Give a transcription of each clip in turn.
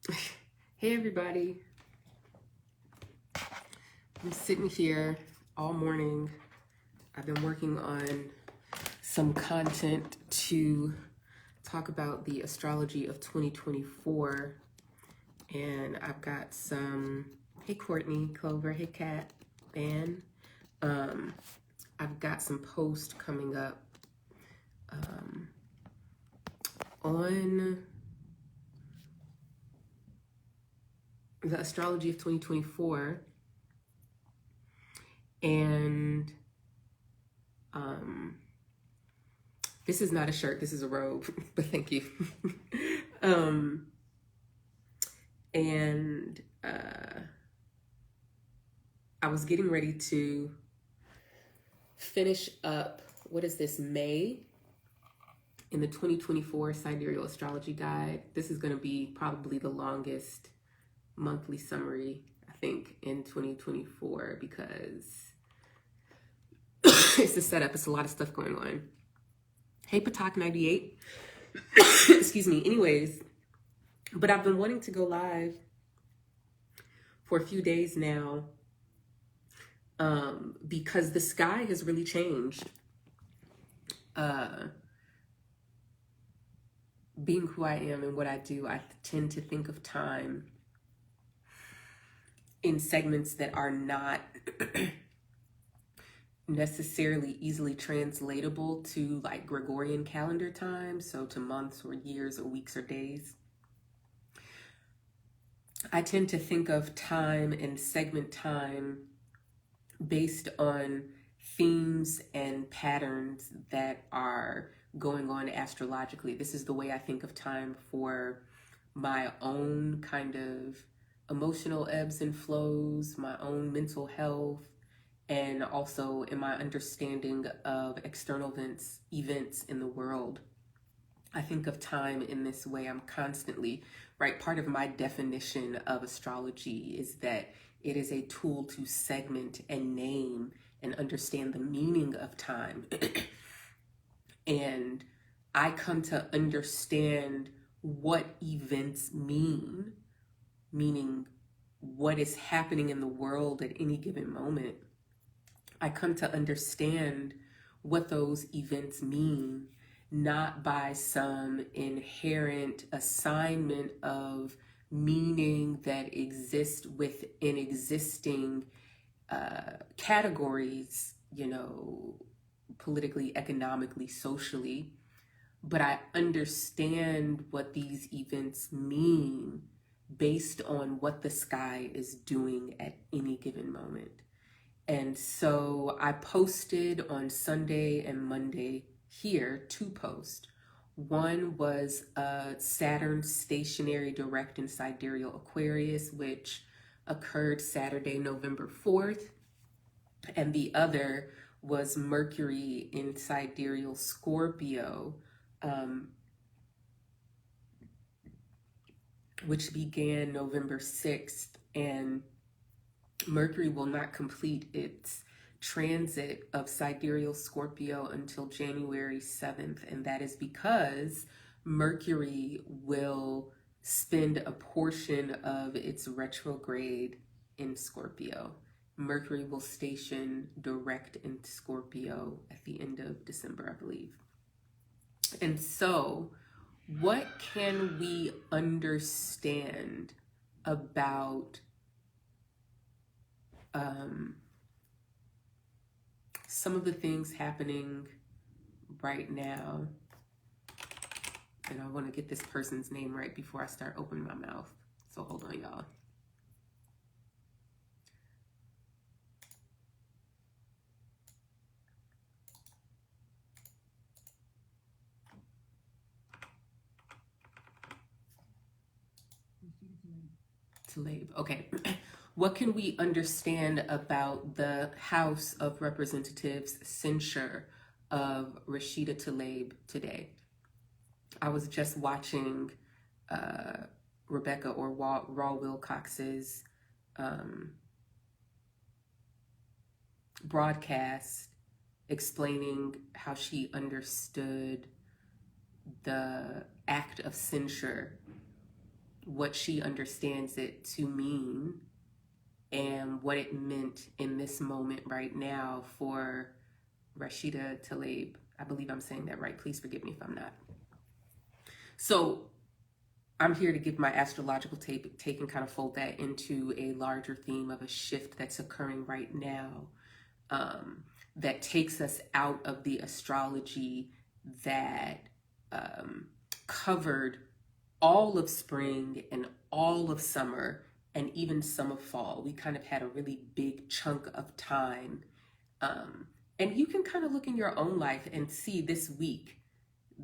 Hey everybody, I'm sitting here all morning. I've been working on some content to talk about the astrology of 2024, and I've got some, hey Courtney, Clover, hey Kat, Ben. I've got some posts coming up on the astrology of 2024, and this is not a shirt, this is a robe, but thank you. And I was getting ready to finish up, what is this, May, in the 2024 Sidereal Astrology Guide. This is going to be probably the longest monthly summary, I think, in 2024 because it's the setup. It's a lot of stuff going on. Hey, Patak 98. Excuse me. Anyways, but I've been wanting to go live for a few days now because the sky has really changed. Being who I am and what I do, I tend to think of time in segments that are not necessarily easily translatable to like Gregorian calendar time, so to months or years or weeks or days. I tend to think of time and segment time based on themes and patterns that are going on astrologically. This is the way I think of time for my own kind of emotional ebbs and flows, my own mental health, and also in my understanding of external events in the world. I think of time in this way. I'm constantly, right? Part of my definition of astrology is that it is a tool to segment and name and understand the meaning of time. And I come to understand what events mean, meaning what is happening in the world at any given moment. I come to understand what those events mean, not by some inherent assignment of meaning that exists within existing categories, you know, politically, economically, socially, but I understand what these events mean based on what the sky is doing at any given moment. And so I posted on Sunday and Monday here 2 posts. One was Saturn stationary direct in Sidereal Aquarius, which occurred Saturday, November 4th. And the other was Mercury in Sidereal Scorpio, which began November 6th. And Mercury will not complete its transit of Sidereal Scorpio until January 7th. And that is because Mercury will spend a portion of its retrograde in Scorpio. Mercury will station direct in Scorpio at the end of December, I believe. And so, what can we understand about some of the things happening right now? And I want to get this person's name right before I start opening my mouth. So hold on, y'all. Tlaib. Okay. What can we understand about the House of Representatives censure of Rashida Tlaib today? I was just watching Rebecca or Raw Wilcox's broadcast explaining how she understood the act of censure what she understands it to mean and what it meant in this moment right now for Rashida Tlaib. I believe I'm saying that right. Please forgive me if I'm not. So I'm here to give my astrological take and kind of fold that into a larger theme of a shift that's occurring right now, that takes us out of the astrology that covered all of spring and all of summer and even some of fall. We kind of had a really big chunk of time. And you can kind of look in your own life and see this week,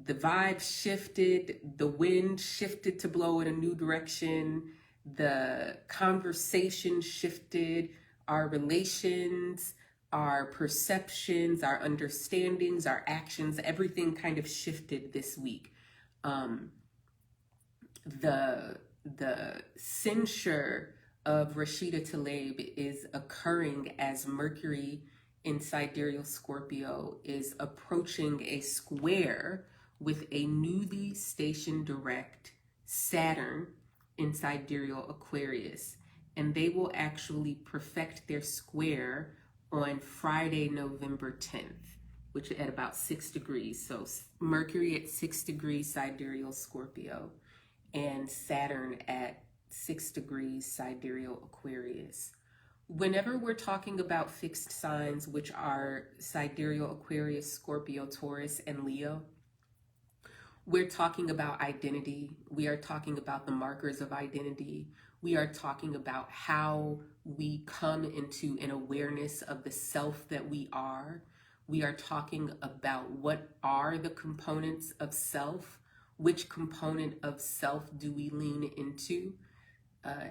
the vibe shifted, the wind shifted to blow in a new direction, the conversation shifted, our relations, our perceptions, our understandings, our actions, everything kind of shifted this week. The censure of Rashida Tlaib is occurring as Mercury in Sidereal Scorpio is approaching a square with a newly stationed direct Saturn in Sidereal Aquarius. And they will actually perfect their square on Friday, November 10th, which at about 6 degrees. So Mercury at 6 degrees Sidereal Scorpio and Saturn at 6 degrees Sidereal Aquarius. Whenever we're talking about fixed signs, which are Sidereal Aquarius, Scorpio, Taurus, and Leo, we're talking about identity. We are talking about the markers of identity. We are talking about how we come into an awareness of the self that we are. We are talking about what are the components of self, which component of self do we lean into?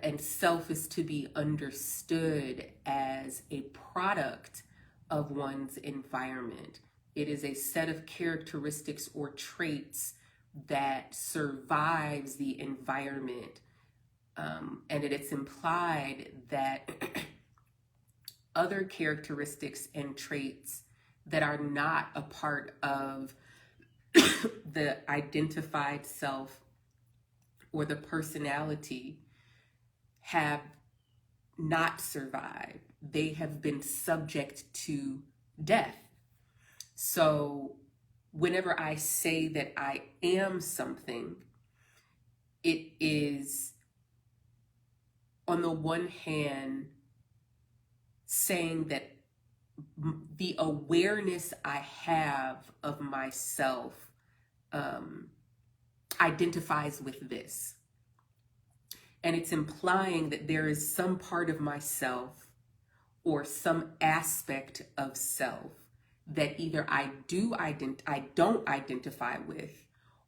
And self is to be understood as a product of one's environment. It is a set of characteristics or traits that survives the environment. And it's implied that other characteristics and traits that are not a part of the identified self or the personality have not survived. They have been subject to death. So whenever I say that I am something, it is on the one hand saying that the awareness I have of myself identifies with this. And it's implying that there is some part of myself or some aspect of self that either I don't identify with,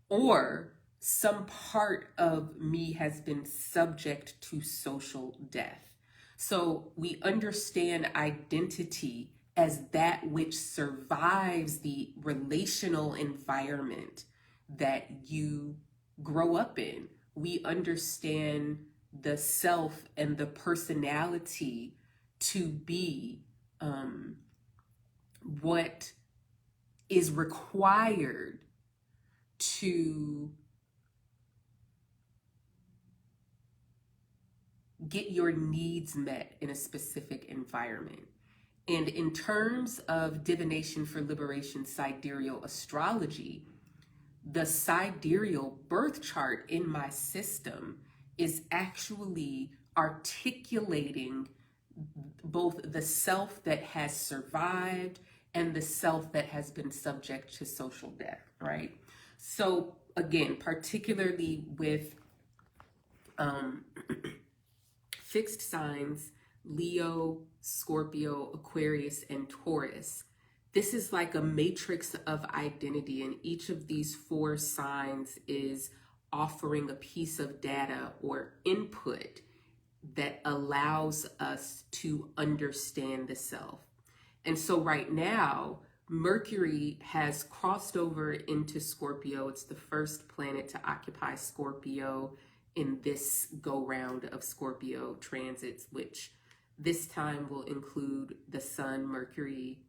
or some part of me has been subject to social death. So we understand identity as that which survives the relational environment that you grow up in. We understand the self and the personality to be what is required to get your needs met in a specific environment. And in terms of Divination for Liberation, Sidereal Astrology, the sidereal birth chart in my system is actually articulating both the self that has survived and the self that has been subject to social death, right? So again, particularly with fixed signs, Leo, Scorpio, Aquarius, and Taurus, this is like a matrix of identity, and each of these 4 signs is offering a piece of data or input that allows us to understand the self. And so right now, Mercury has crossed over into Scorpio. It's the first planet to occupy Scorpio in this go-round of Scorpio transits, which this time will include the Sun, Mercury,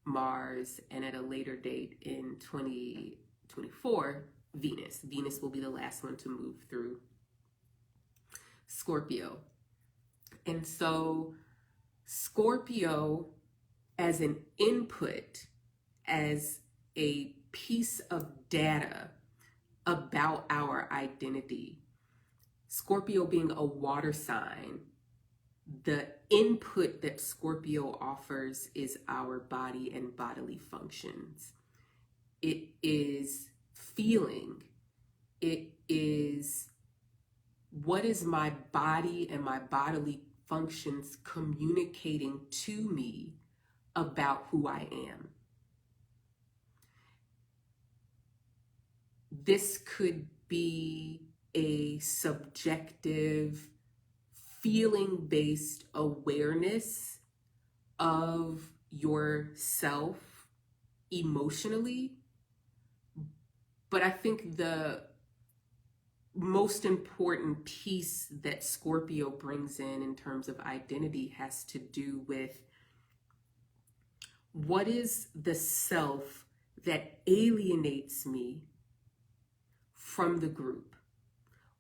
Mars, and at a later date in 2024, Venus. Venus will be the last one to move through Scorpio. And so Scorpio as an input, as a piece of data about our identity, Scorpio being a water sign, the input that Scorpio offers is our body and bodily functions. It is feeling. It is what is my body and my bodily functions communicating to me about who I am. This could be a subjective, feeling-based awareness of yourself emotionally. But I think the most important piece that Scorpio brings in terms of identity has to do with what is the self that alienates me from the group?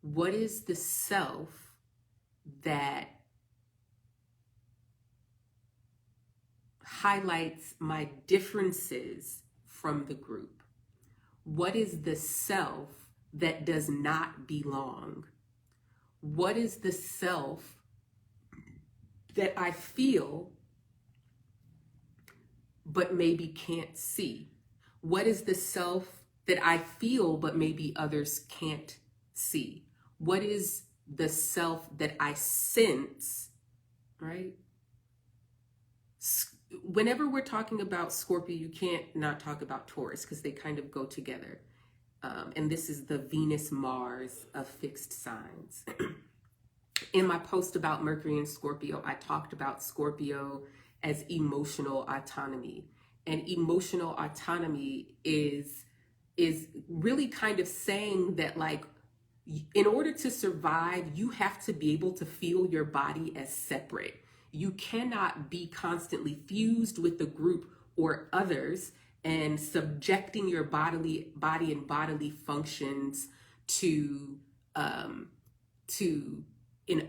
What is the self that highlights my differences from the group? What is the self that does not belong? What is the self that I feel but maybe can't see? What is the self that I feel but maybe others can't see? What is the self that I sense, right? Whenever we're talking about Scorpio, you can't not talk about Taurus because they kind of go together. And this is the Venus-Mars of fixed signs. In my post about Mercury and Scorpio, I talked about Scorpio as emotional autonomy. And emotional autonomy is really kind of saying that, like, in order to survive, you have to be able to feel your body as separate. You cannot be constantly fused with the group or others and subjecting your body and bodily functions to an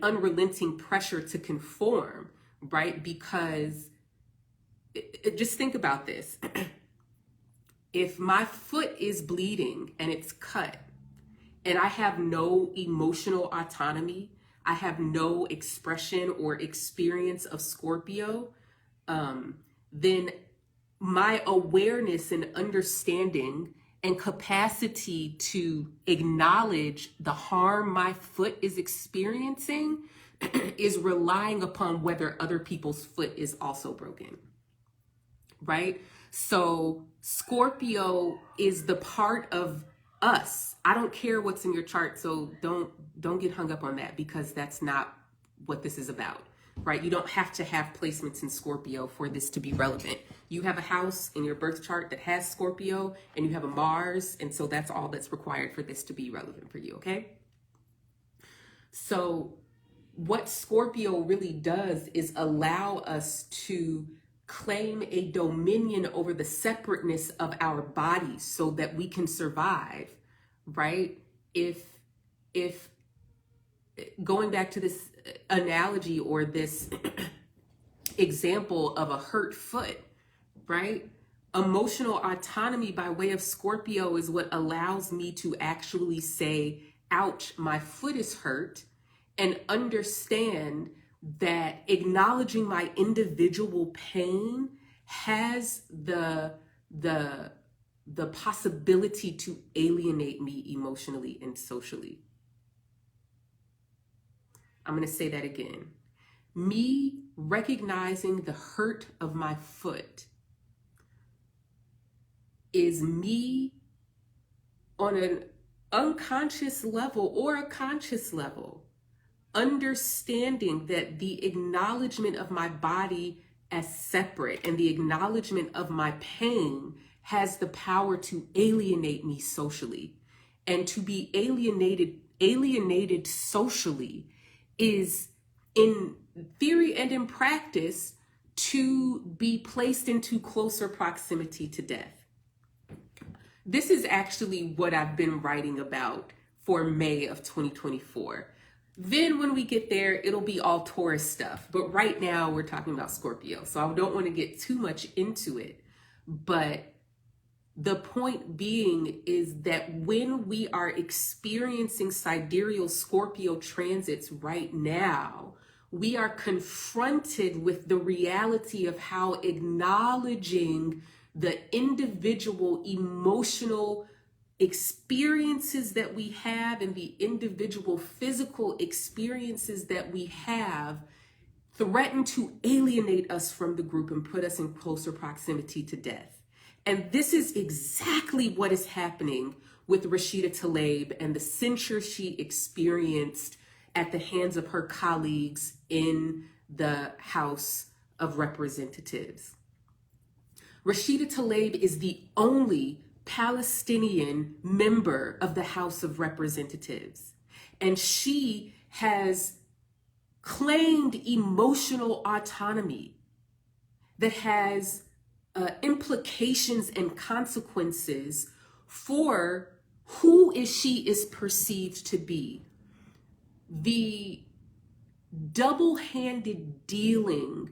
unrelenting pressure to conform, right? Because just think about this. If my foot is bleeding and it's cut and I have no emotional autonomy, I have no expression or experience of Scorpio, then my awareness and understanding and capacity to acknowledge the harm my foot is experiencing is relying upon whether other people's foot is also broken, right? So Scorpio is the part of us. I don't care what's in your chart, so don't get hung up on that, because that's not what this is about, right? You don't have to have placements in Scorpio for this to be relevant. You have a house in your birth chart that has Scorpio, and you have a Mars, and so that's all that's required for this to be relevant for you, okay? So what Scorpio really does is allow us to claim a dominion over the separateness of our bodies so that we can survive, right? If going back to this analogy or this example of a hurt foot, right? Emotional autonomy by way of Scorpio is what allows me to actually say, ouch, my foot is hurt, and understand that acknowledging my individual pain has the possibility to alienate me emotionally and socially. I'm going to say that again. Me recognizing the hurt of my foot is me on an unconscious level or a conscious level understanding that the acknowledgement of my body as separate and the acknowledgement of my pain has the power to alienate me socially. And to be alienated socially is, in theory and in practice, to be placed into closer proximity to death. This is actually what I've been writing about for May of 2024. Then when we get there, it'll be all Taurus stuff. But right now we're talking about Scorpio. So I don't want to get too much into it. But the point being is that when we are experiencing sidereal Scorpio transits right now, we are confronted with the reality of how acknowledging the individual emotional experiences that we have and the individual physical experiences that we have threaten to alienate us from the group and put us in closer proximity to death. And this is exactly what is happening with Rashida Tlaib and the censure she experienced at the hands of her colleagues in the House of Representatives. Rashida Tlaib is the only Palestinian member of the House of Representatives, and she has claimed emotional autonomy that has implications and consequences for who she is perceived to be. The double-handed dealing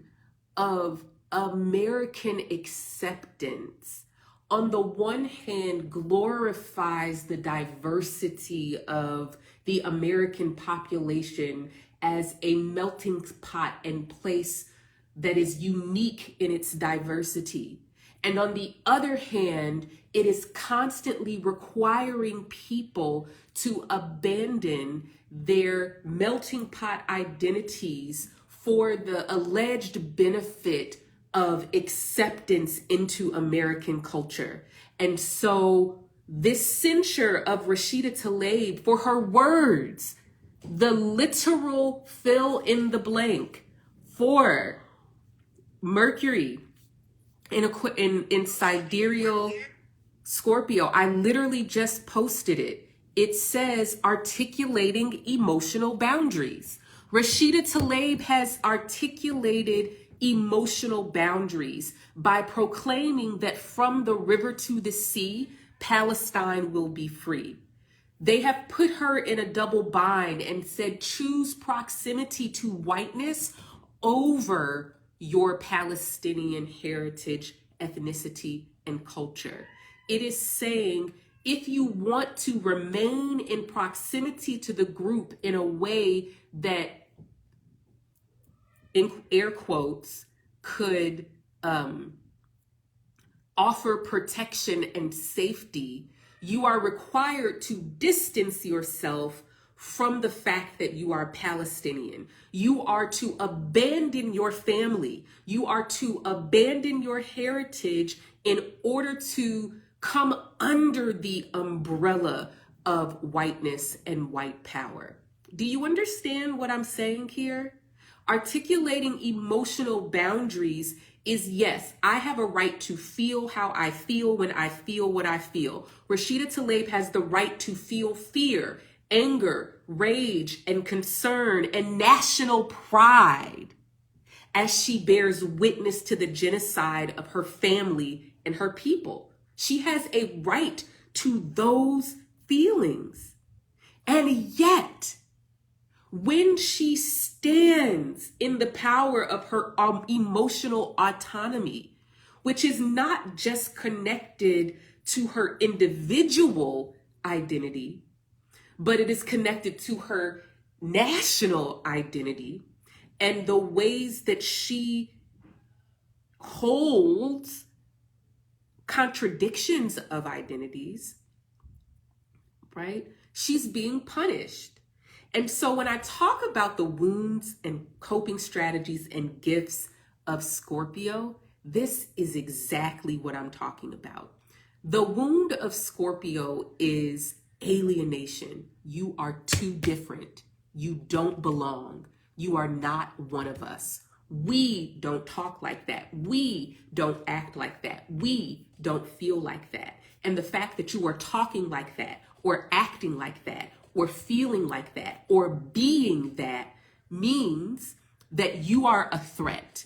of American acceptance, on the one hand, glorifies the diversity of the American population as a melting pot and place that is unique in its diversity. And on the other hand, it is constantly requiring people to abandon their melting pot identities for the alleged benefit of acceptance into American culture. And so this censure of Rashida Tlaib for her words, the literal fill in the blank for Mercury in sidereal Scorpio, I literally just posted it. It says articulating emotional boundaries. Rashida Tlaib has articulated emotional boundaries by proclaiming that from the river to the sea, Palestine will be free. They have put her in a double bind and said, choose proximity to whiteness over your Palestinian heritage, ethnicity, and culture. It is saying, if you want to remain in proximity to the group in a way that, in air quotes, could offer protection and safety, you are required to distance yourself from the fact that you are Palestinian. You are to abandon your family. You are to abandon your heritage in order to come under the umbrella of whiteness and white power. Do you understand what I'm saying here? Articulating emotional boundaries is, yes, I have a right to feel how I feel when I feel what I feel. Rashida Tlaib has the right to feel fear, anger, rage, and concern, and national pride as she bears witness to the genocide of her family and her people. She has a right to those feelings. And yet, when she stands in the power of her emotional autonomy, which is not just connected to her individual identity, but it is connected to her national identity and the ways that she holds contradictions of identities, right? She's being punished. And so when I talk about the wounds and coping strategies and gifts of Scorpio, this is exactly what I'm talking about. The wound of Scorpio is alienation. You are too different. You don't belong. You are not one of us. We don't talk like that. We don't act like that. We don't feel like that. And the fact that you are talking like that, or acting like that, or feeling like that, or being that means that you are a threat.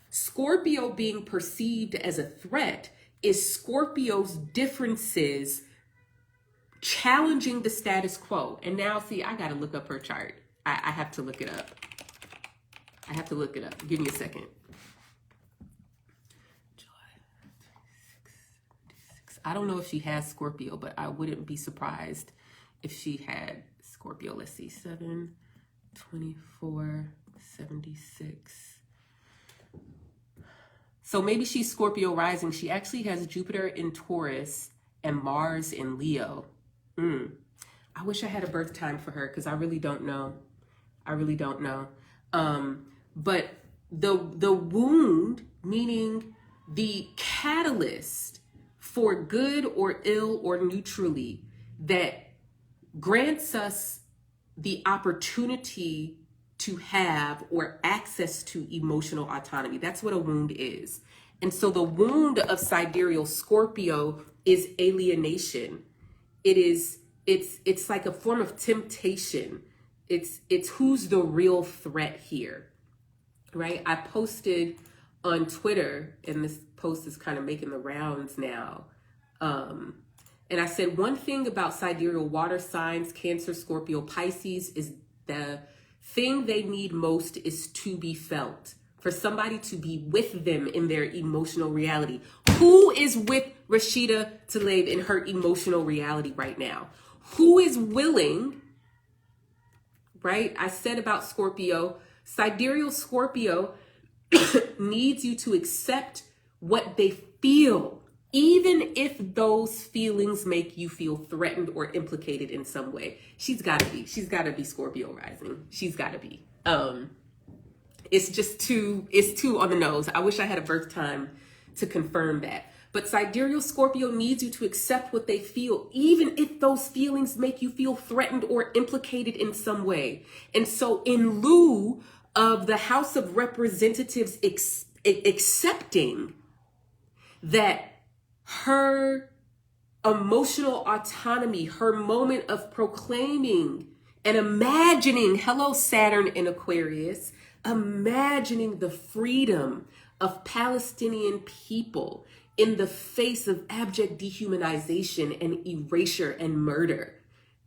Scorpio being perceived as a threat is Scorpio's differences challenging the status quo. And now, see, I got to look up her chart. I have to look it up. I have to look it up. Give me a second. I don't know if she has Scorpio, but I wouldn't be surprised if she had Scorpio. Let's see, 7, 24, 76. So maybe she's Scorpio rising. She actually has Jupiter in Taurus and Mars in Leo. I wish I had a birth time for her because I really don't know. I really don't know. But the wound, meaning the catalyst for good or ill or neutrally, that grants us the opportunity to have or access to emotional autonomy. That's what a wound is. And so the wound of sidereal Scorpio is alienation. It's like a form of temptation. It's who's the real threat here, right? I posted on Twitter, and this post is kind of making the rounds now. And I said, one thing about sidereal water signs, Cancer, Scorpio, Pisces, is the thing they need most is to be felt, for somebody to be with them in their emotional reality. Who is with Rashida Tlaib in her emotional reality right now? Who is willing, right? I said about Scorpio, sidereal Scorpio needs you to accept what they feel, even if those feelings make you feel threatened or implicated in some way. She's got to be Scorpio rising. She's got to be. It's too on the nose. I wish I had a birth time to confirm that. But sidereal Scorpio needs you to accept what they feel, even if those feelings make you feel threatened or implicated in some way. And so in lieu of the House of Representatives accepting that her emotional autonomy, her moment of proclaiming and imagining, hello Saturn in Aquarius, imagining the freedom of Palestinian people in the face of abject dehumanization and erasure and murder,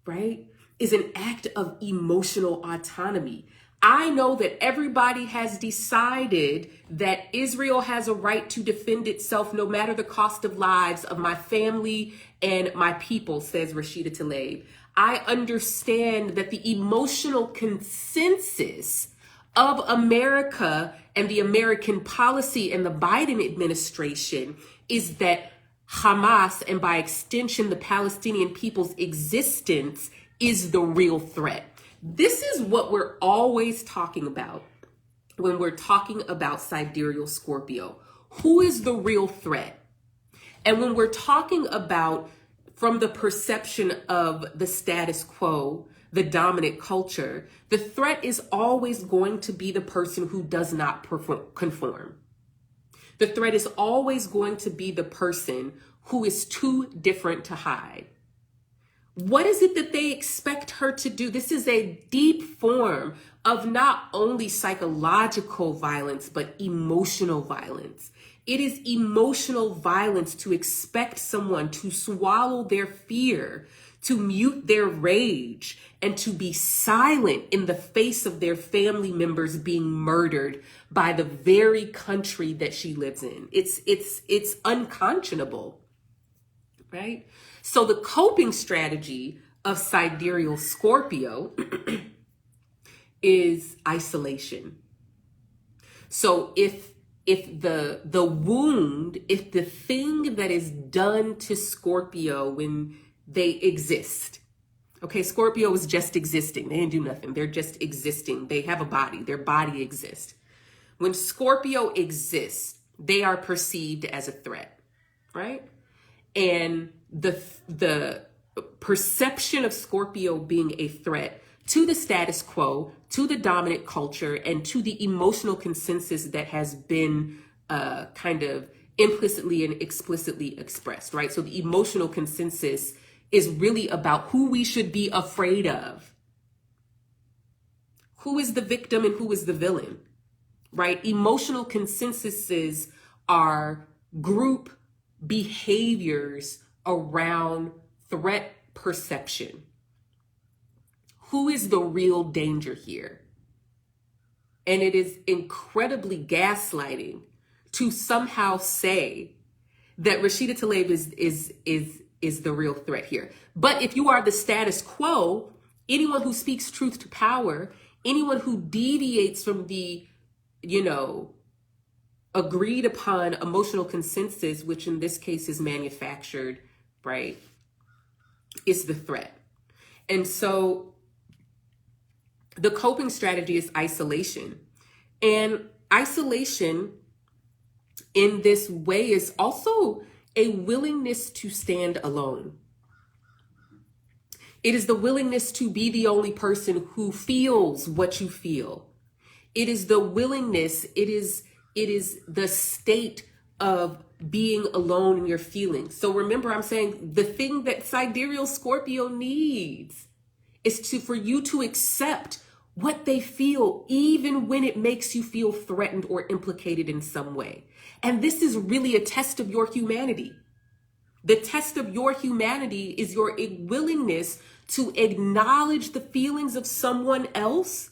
right, is an act of emotional autonomy. I know that everybody has decided that Israel has a right to defend itself no matter the cost of lives of my family and my people, says Rashida Tlaib. I understand that the emotional consensus of America and the American policy and the Biden administration is that Hamas, and by extension, the Palestinian people's existence, is the real threat. This is what we're always talking about when we're talking about sidereal Scorpio. Who is the real threat? And when we're talking about from the perception of the status quo, the dominant culture, the threat is always going to be the person who does not conform. The threat is always going to be the person who is too different to hide. What is it that they expect her to do? This is a deep form of not only psychological violence, but emotional violence. It is emotional violence to expect someone to swallow their fear, to mute their rage, and to be silent in the face of their family members being murdered by the very country that she lives in. It's unconscionable, right? So the coping strategy of sidereal Scorpio is isolation. So if the wound, if the thing that is done to Scorpio when they exist, okay, Scorpio is just existing. They didn't do nothing. They're just existing. They have a body. Their body exists. When Scorpio exists, they are perceived as a threat, right? And the perception of Scorpio being a threat to the status quo, to the dominant culture, and to the emotional consensus that has been kind of implicitly and explicitly expressed, right? So the emotional consensus is really about who we should be afraid of. Who is the victim and who is the villain, right? Emotional consensuses are group behaviors around threat perception. who is the real danger here? And it is incredibly gaslighting to somehow say that Rashida Tlaib is the real threat here. But if you are the status quo, anyone who speaks truth to power, anyone who deviates from the, agreed upon emotional consensus, which in this case is manufactured, right, is the threat. And so the coping strategy is isolation. And isolation in this way is also a willingness to stand alone. It is the willingness to be the only person who feels what you feel. It is the willingness, it is the state of being alone in your feelings. So remember, I'm saying the thing that Sidereal Scorpio needs is for you to accept what they feel, even when it makes you feel threatened or implicated in some way. And this is really a test of your humanity. The test of your humanity is your willingness to acknowledge the feelings of someone else,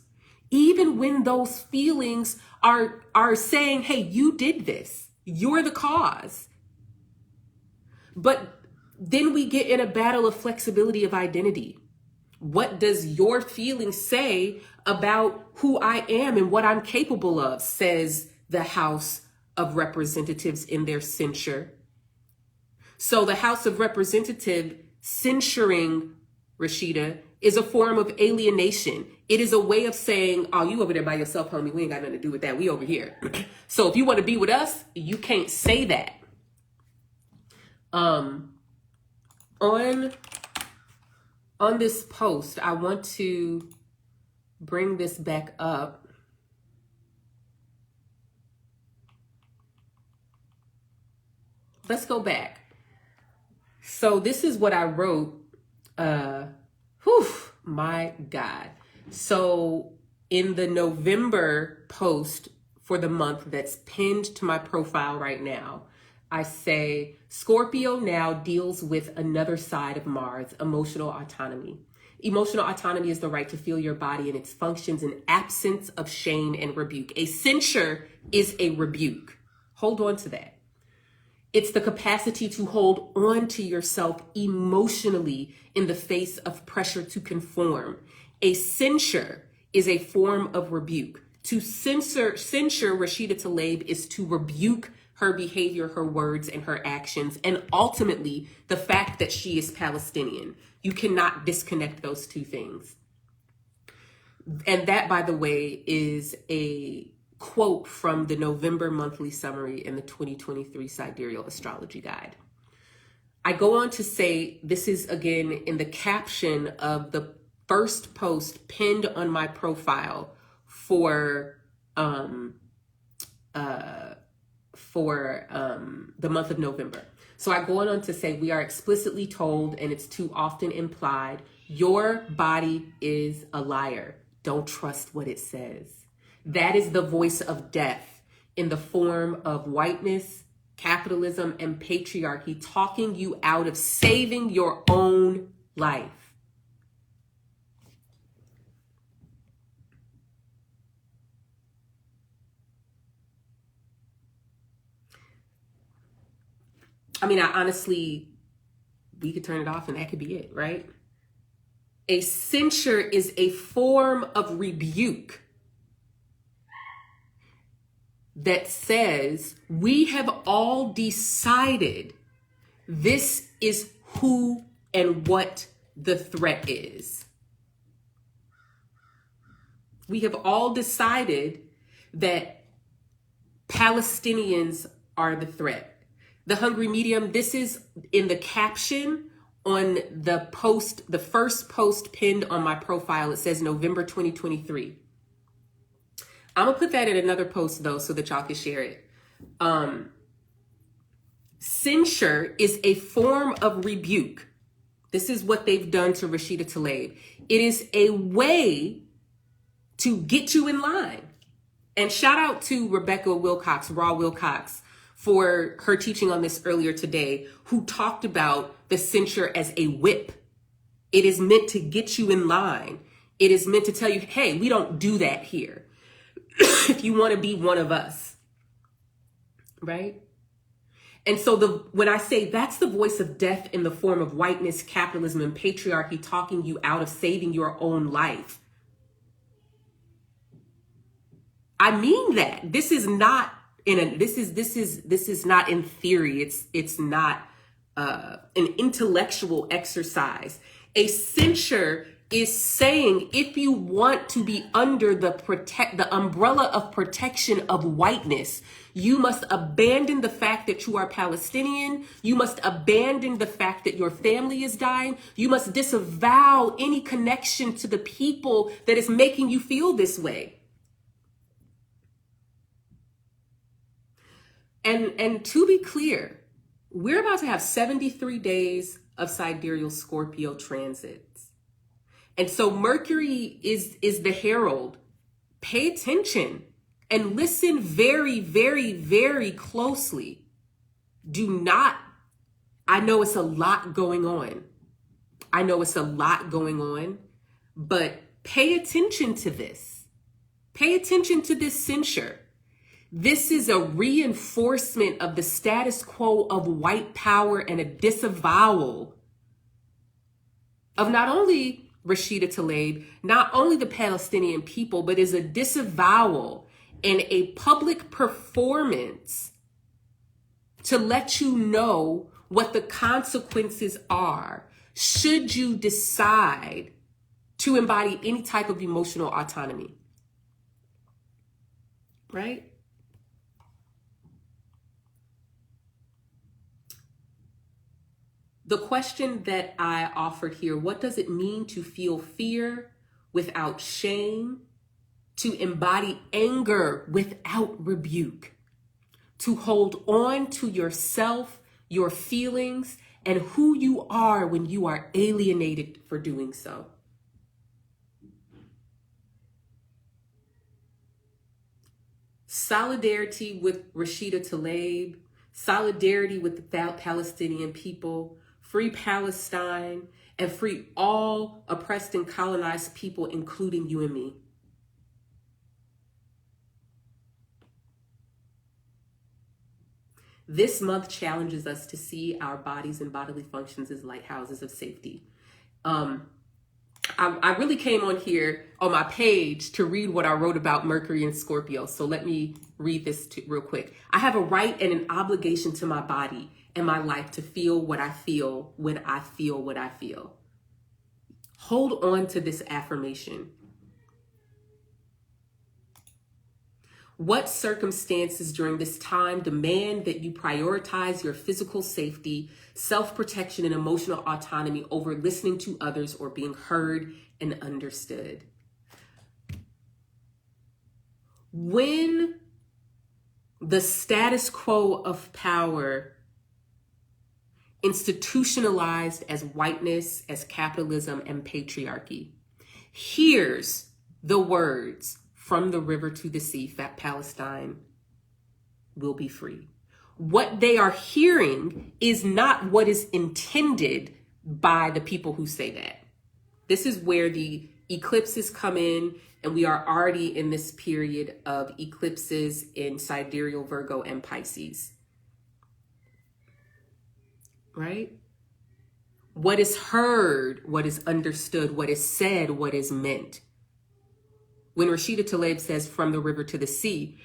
even when those feelings are saying, hey, you did this, you're the cause. But then we get in a battle of flexibility of identity. What does your feeling say about who I am and what I'm capable of, says the House of Representatives in their censure. So the House of Representatives censuring Rashida is a form of alienation. It is a way of saying, oh, you over there by yourself, homie. We ain't got nothing to do with that. We over here. So if you want to be with us, you can't say that. On this post, I want to bring this back up. Let's go back. So this is what I wrote. My God. So in the November post for the month that's pinned to my profile right now, I say, Scorpio now deals with another side of Mars, emotional autonomy. Emotional autonomy is the right to feel your body and its functions in absence of shame and rebuke. A censure is a rebuke. Hold on to that. It's the capacity to hold on to yourself emotionally in the face of pressure to conform. A censure is a form of rebuke. To censure Rashida Tlaib is to rebuke her behavior, her words, and her actions, and ultimately the fact that she is Palestinian. You cannot disconnect those two things. And that, by the way, is a quote from the November monthly summary in the 2023 Sidereal Astrology Guide. I go on to say, this is again in the caption of the first post pinned on my profile for the month of November. So I go on to say, we are explicitly told, and it's too often implied, your body is a liar. Don't trust what it says. That is the voice of death in the form of whiteness, capitalism, and patriarchy, talking you out of saving your own life. I mean, we could turn it off and that could be it, right? A censure is a form of rebuke that says, we have all decided this is who and what the threat is. We have all decided that Palestinians are the threat. The Hungry Medium, this is in the caption on the post, the first post pinned on my profile. It says November 2023. I'm gonna put that in another post though, so that y'all can share it. Censure is a form of rebuke. This is what they've done to Rashida Tlaib. It is a way to get you in line. And shout out to Rebecca Wilcox, Raw Wilcox, for her teaching on this earlier today, who talked about the censure as a whip. It is meant to get you in line. It is meant to tell you, hey, we don't do that here. If you want to be one of us, right? And so when I say that's the voice of death in the form of whiteness, capitalism, and patriarchy talking you out of saving your own life, I mean that. This is not this is not in theory. It's not an intellectual exercise. A censure is saying if you want to be under the umbrella of protection of whiteness, you must abandon the fact that you are Palestinian. You must abandon the fact that your family is dying. You must disavow any connection to the people that is making you feel this way. And to be clear, we're about to have 73 days of sidereal Scorpio transits. And so Mercury is the herald. Pay attention and listen very, very, very closely. I know it's a lot going on. But pay attention to this. Pay attention to this censure. This is a reinforcement of the status quo of white power and a disavowal of not only Rashida Tlaib, not only the Palestinian people, but is a disavowal and a public performance to let you know what the consequences are should you decide to embody any type of emotional autonomy. Right? The question that I offered here, what does it mean to feel fear without shame, to embody anger without rebuke, to hold on to yourself, your feelings, and who you are when you are alienated for doing so? Solidarity with Rashida Tlaib, solidarity with the Palestinian people, free Palestine, and free all oppressed and colonized people, including you and me. This month challenges us to see our bodies and bodily functions as lighthouses of safety. I really came on here on my page to read what I wrote about Mercury and Scorpio. So let me read this real quick. I have a right and an obligation to my body and my life to feel what I feel when I feel what I feel. Hold on to this affirmation. What circumstances during this time demand that you prioritize your physical safety, self-protection, and emotional autonomy over listening to others or being heard and understood? When the status quo of power, institutionalized as whiteness, as capitalism, and patriarchy, hears the words, "From the river to the sea, fat Palestine will be free." What they are hearing is not what is intended by the people who say that. This is where the eclipses come in, and we are already in this period of eclipses in Sidereal, Virgo, and Pisces. Right? What is heard, what is understood, what is said, what is meant. When Rashida Tlaib says "from the river to the sea,"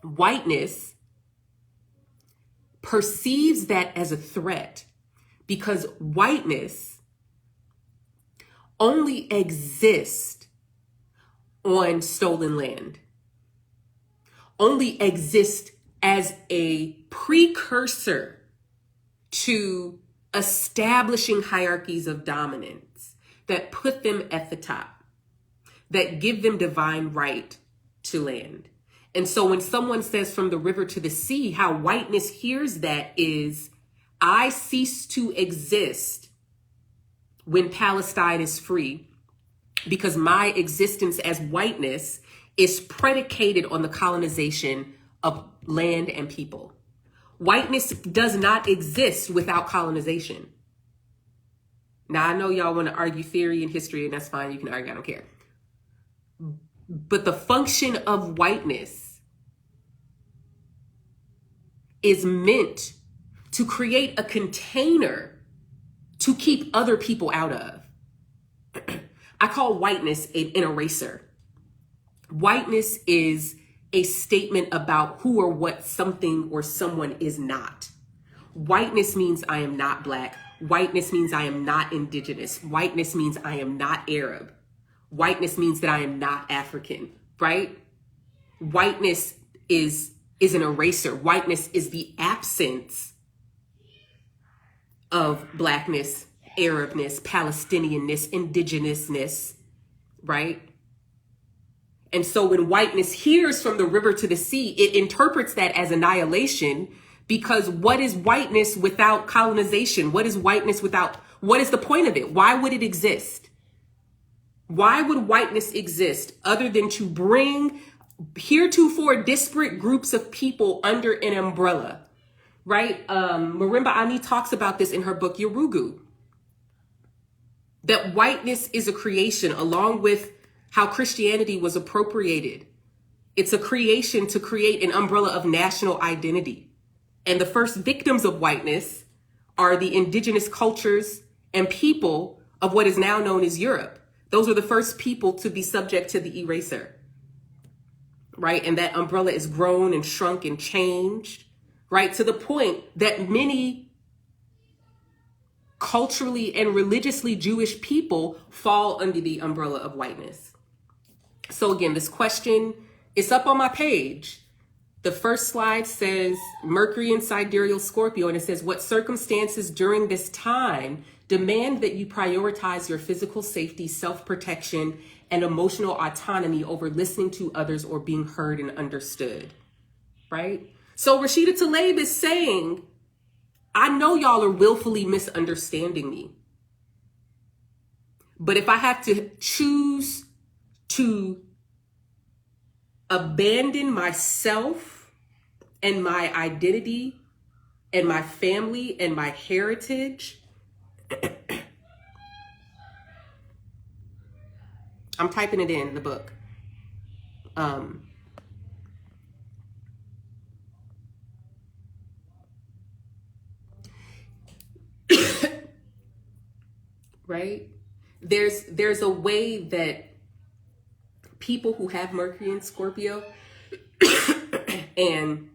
whiteness perceives that as a threat because whiteness only exists on stolen land, only exists as a precursor to establishing hierarchies of dominance that put them at the top, that give them divine right to land. And so when someone says "from the river to the sea," how whiteness hears that is, I cease to exist when Palestine is free because my existence as whiteness is predicated on the colonization of land and people. Whiteness does not exist without colonization. Now, I know y'all want to argue theory and history, and that's fine. You can argue, I don't care. But the function of whiteness is meant to create a container to keep other people out of. I call whiteness an eraser. Whiteness is a statement about who or what something or someone is not. Whiteness means I am not Black. Whiteness means I am not indigenous. Whiteness means I am not Arab. Whiteness means that I am not African, right? Whiteness is an eraser. Whiteness is the absence of Blackness, Arabness, Palestinianness, indigenousness, right? And so when whiteness hears from the river to the sea, it interprets that as annihilation, because what is whiteness without colonization? What is whiteness without, what is the point of it? Why would it exist? Why would whiteness exist other than to bring heretofore disparate groups of people under an umbrella, right? Marimba Ani talks about this in her book, Yorugu, that whiteness is a creation along with how Christianity was appropriated. It's a creation to create an umbrella of national identity. And the first victims of whiteness are the indigenous cultures and people of what is now known as Europe. Those are the first people to be subject to the eraser, right? And that umbrella is grown and shrunk and changed, right? To the point that many culturally and religiously Jewish people fall under the umbrella of whiteness. So again, this question is up on my page. The first slide says Mercury in Sidereal Scorpio, and it says, what circumstances during this time demand that you prioritize your physical safety, self-protection, and emotional autonomy over listening to others or being heard and understood, right? So Rashida Tlaib is saying, I know y'all are willfully misunderstanding me, but if I have to choose to abandon myself and my identity and my family and my heritage, I'm typing it in the book. Right? There's a way that people who have Mercury in Scorpio and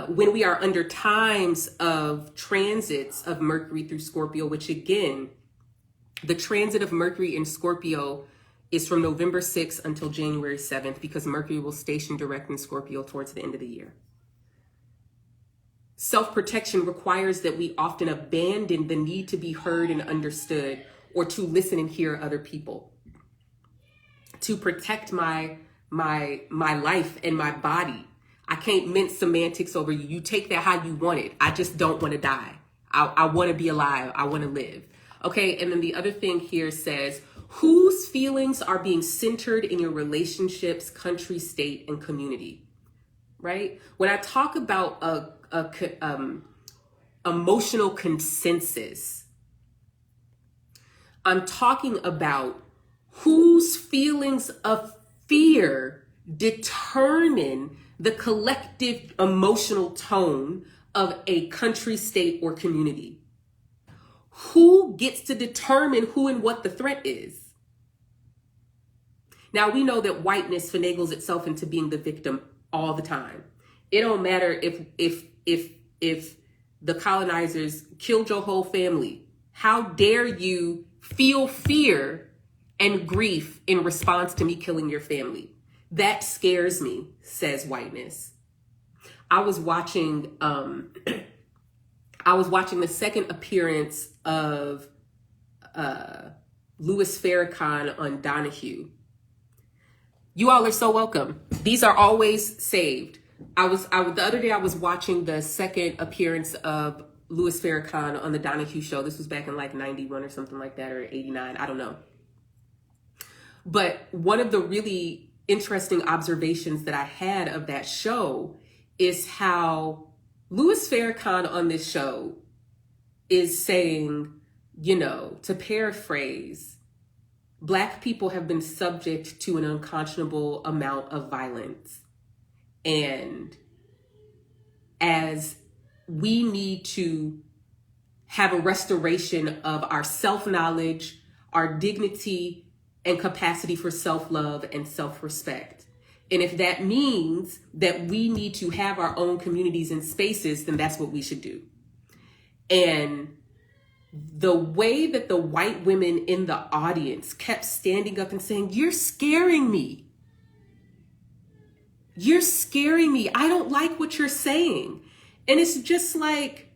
when we are under times of transits of Mercury through Scorpio, which again, the transit of Mercury in Scorpio is from November 6th until January 7th, because Mercury will station direct in Scorpio towards the end of the year. Self-protection requires that we often abandon the need to be heard and understood or to listen and hear other people. To protect my life and my body. I can't mince semantics over you. You take that how you want it. I just don't want to die. I want to be alive. I want to live. Okay, and then the other thing here says, whose feelings are being centered in your relationships, country, state, and community, right? When I talk about emotional consensus, I'm talking about whose feelings of fear determine the collective emotional tone of a country, state, or community. Who gets to determine who and what the threat is? Now, we know that whiteness finagles itself into being the victim all the time. It don't matter if the colonizers killed your whole family. How dare you feel fear and grief in response to me killing your family? That scares me, says whiteness. I was watching the second appearance of Louis Farrakhan on Donahue. You all are so welcome. These are always saved. The other day I was watching the second appearance of Louis Farrakhan on the Donahue show. This was back in like 91 or something like that, or 89. I don't know. But one of the really interesting observations that I had of that show is how Louis Farrakhan on this show is saying to paraphrase, Black people have been subject to an unconscionable amount of violence. And as we need to have a restoration of our self-knowledge, our dignity, and capacity for self-love and self-respect. And if that means that we need to have our own communities and spaces, then that's what we should do. And the way that the white women in the audience kept standing up and saying, "You're scaring me. You're scaring me. I don't like what you're saying." And it's just like,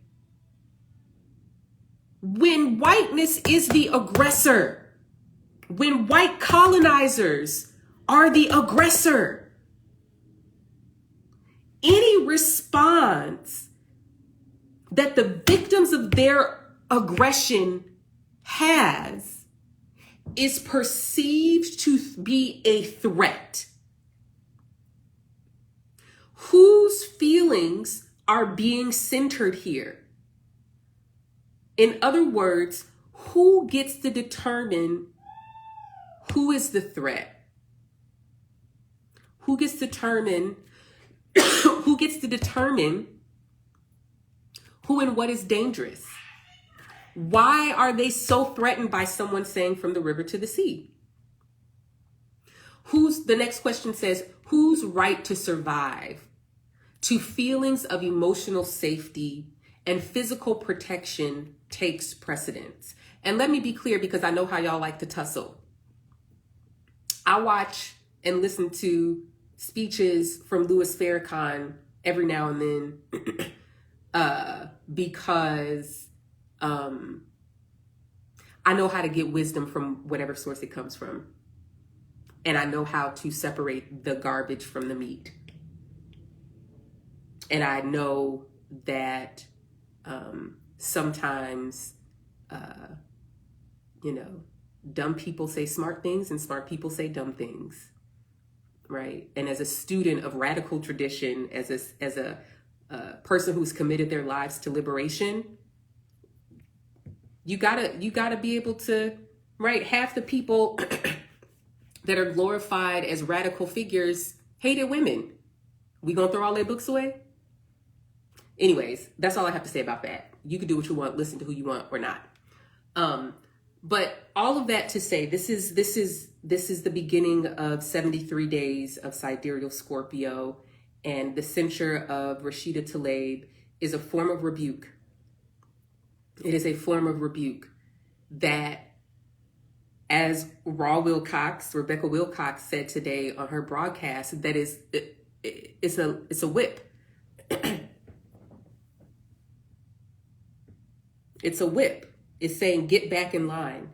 when whiteness is the aggressor, when white colonizers are the aggressor, any response that the victims of their aggression has is perceived to be a threat. Whose feelings are being centered here? In other words, who gets to determine who is the threat? Who gets to determine who and what is dangerous? Why are they so threatened by someone saying from the river to the sea? The next question says, whose right to survive, to feelings of emotional safety and physical protection takes precedence? And let me be clear, because I know how y'all like to tussle. I watch and listen to speeches from Louis Farrakhan every now and then because I know how to get wisdom from whatever source it comes from. And I know how to separate the garbage from the meat. And I know that sometimes, dumb people say smart things and smart people say dumb things, right? And as a student of radical tradition, as a person who's committed their lives to liberation, you gotta be able to, right? Half the people that are glorified as radical figures hated women. We gonna throw all their books away? Anyways, that's all I have to say about that. You can do what you want, listen to who you want or not. But all of that to say, this is the beginning of 73 days of Sidereal Scorpio, and the censure of Rashida Tlaib is a form of rebuke. It is a form of rebuke that, as Rebecca Wilcox said today on her broadcast, that it's a whip. It's a whip. It's saying, get back in line.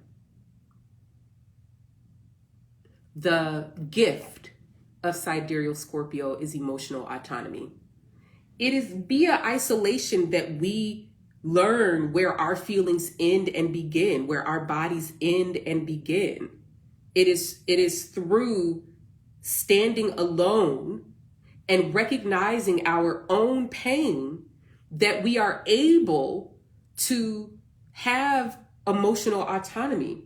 The gift of Sidereal Scorpio is emotional autonomy. It is via isolation that we learn where our feelings end and begin, where our bodies end and begin. It is through standing alone and recognizing our own pain that we are able to have emotional autonomy.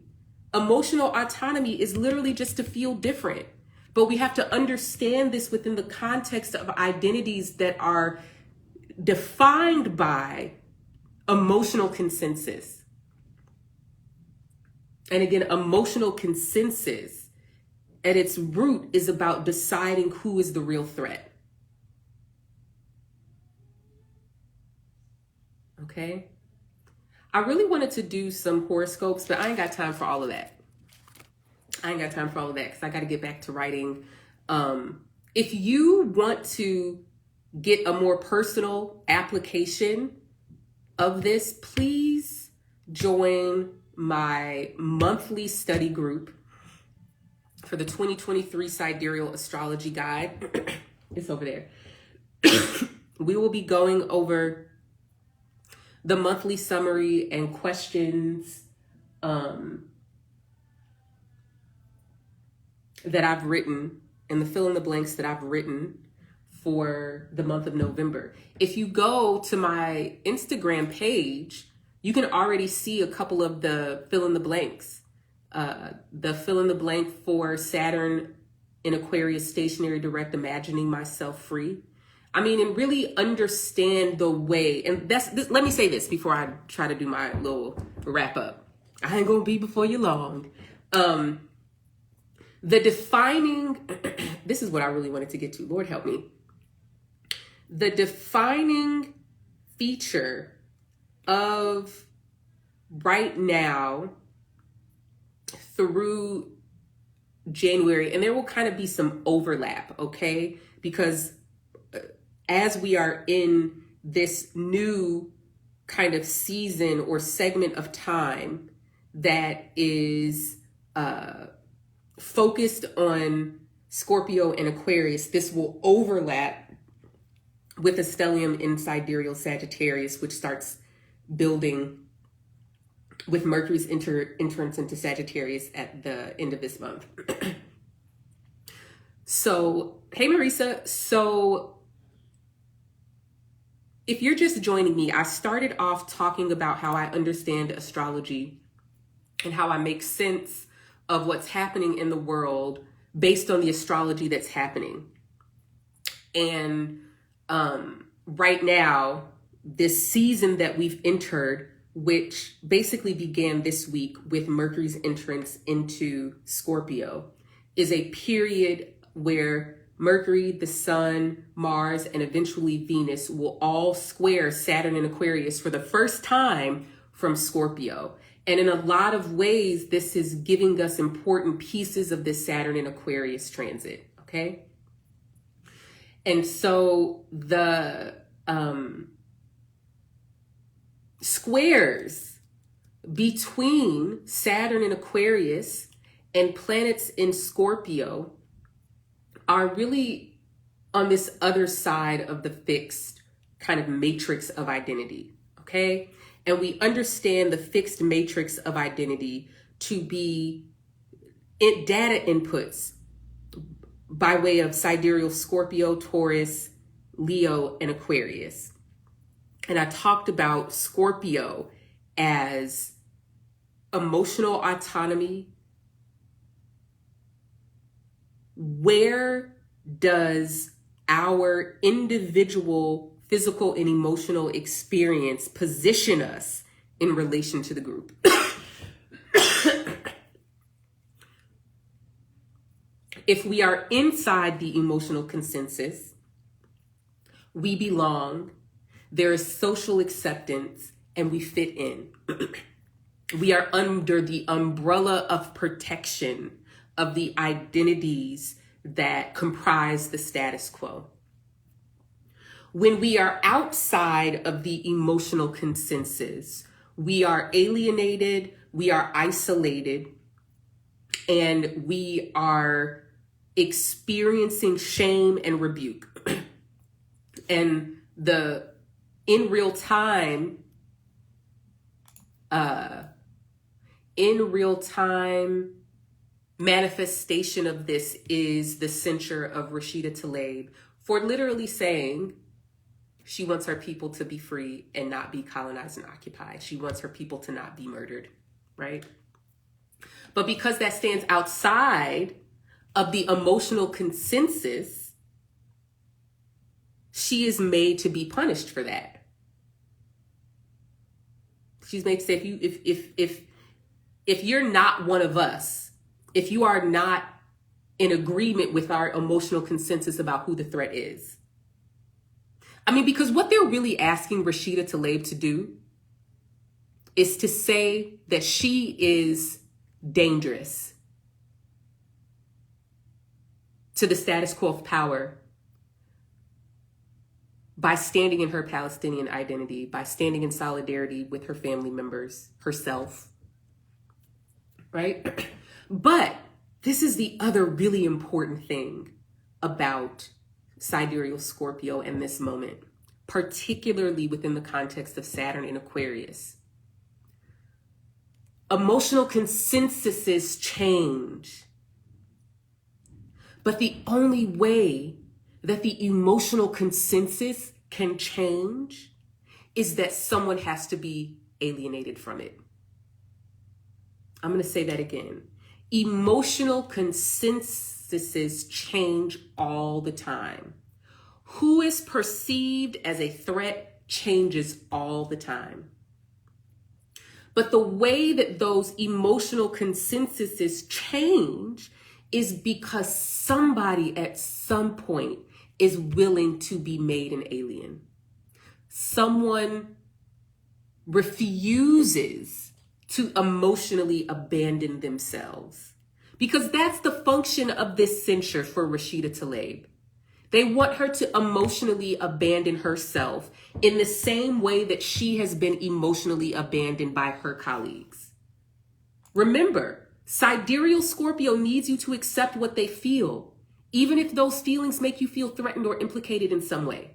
Emotional autonomy is literally just to feel different. But we have to understand this within the context of identities that are defined by emotional consensus. And again, emotional consensus at its root is about deciding who is the real threat. Okay? I really wanted to do some horoscopes, but I ain't got time for all of that. Because I got to get back to writing. If you want to get a more personal application of this, please join my monthly study group for the 2023 Sidereal Astrology Guide. It's over there. We will be going over the monthly summary and questions that I've written, and the fill in the blanks that I've written for the month of November. If you go to my Instagram page, You can already see a couple of the fill in the blanks. The fill in the blank for Saturn in Aquarius stationary direct, imagining myself free. I mean, and really understand the way, and let me say this before I try to do my little wrap up. I ain't gonna be before you long. The defining, this is what I really wanted to get to, Lord help me. The defining feature of right now through January, and there will kind of be some overlap, okay? Because as we are in this new kind of season or segment of time that is focused on Scorpio and Aquarius, this will overlap with a stellium in Sidereal Sagittarius, which starts building with Mercury's entrance into Sagittarius at the end of this month. So, hey Marisa, so if you're just joining me, I started off talking about how I understand astrology and how I make sense of what's happening in the world based on the astrology that's happening. And right now, this season that we've entered, which basically began this week with Mercury's entrance into Scorpio, is a period where Mercury, the Sun, Mars, and eventually Venus will all square Saturn and Aquarius for the first time from Scorpio. And in a lot of ways, this is giving us important pieces of this Saturn and Aquarius transit, okay? And so the squares between Saturn and Aquarius and planets in Scorpio are really on this other side of the fixed kind of matrix of identity, okay? And we understand the fixed matrix of identity to be data inputs by way of sidereal Scorpio, Taurus, Leo, and Aquarius. And I talked about Scorpio as emotional autonomy. Where does our individual physical and emotional experience position us in relation to the group? If we are inside the emotional consensus, we belong, there is social acceptance, and we fit in. We are under the umbrella of protection of the identities that comprise the status quo. When we are outside of the emotional consensus, we are alienated, we are isolated, and we are experiencing shame and rebuke. And the in real time manifestation of this is the censure of Rashida Tlaib for literally saying she wants her people to be free and not be colonized and occupied. She wants her people to not be murdered, right? But because that stands outside of the emotional consensus, she is made to be punished for that. She's made to say, if you're not one of us, if you are not in agreement with our emotional consensus about who the threat is. I mean, because what they're really asking Rashida Tlaib to do is to say that she is dangerous to the status quo of power by standing in her Palestinian identity, by standing in solidarity with her family members, herself, right? But this is the other really important thing about Sidereal Scorpio in this moment, particularly within the context of Saturn in Aquarius. Emotional consensuses change. But the only way that the emotional consensus can change is that someone has to be alienated from it. I'm going to say that again. Emotional consensuses change all the time. Who is perceived as a threat changes all the time. But the way that those emotional consensuses change is because somebody at some point is willing to be made an alien. Someone refuses to emotionally abandon themselves. Because that's the function of this censure for Rashida Tlaib. They want her to emotionally abandon herself in the same way that she has been emotionally abandoned by her colleagues. Remember, Sidereal Scorpio needs you to accept what they feel, even if those feelings make you feel threatened or implicated in some way.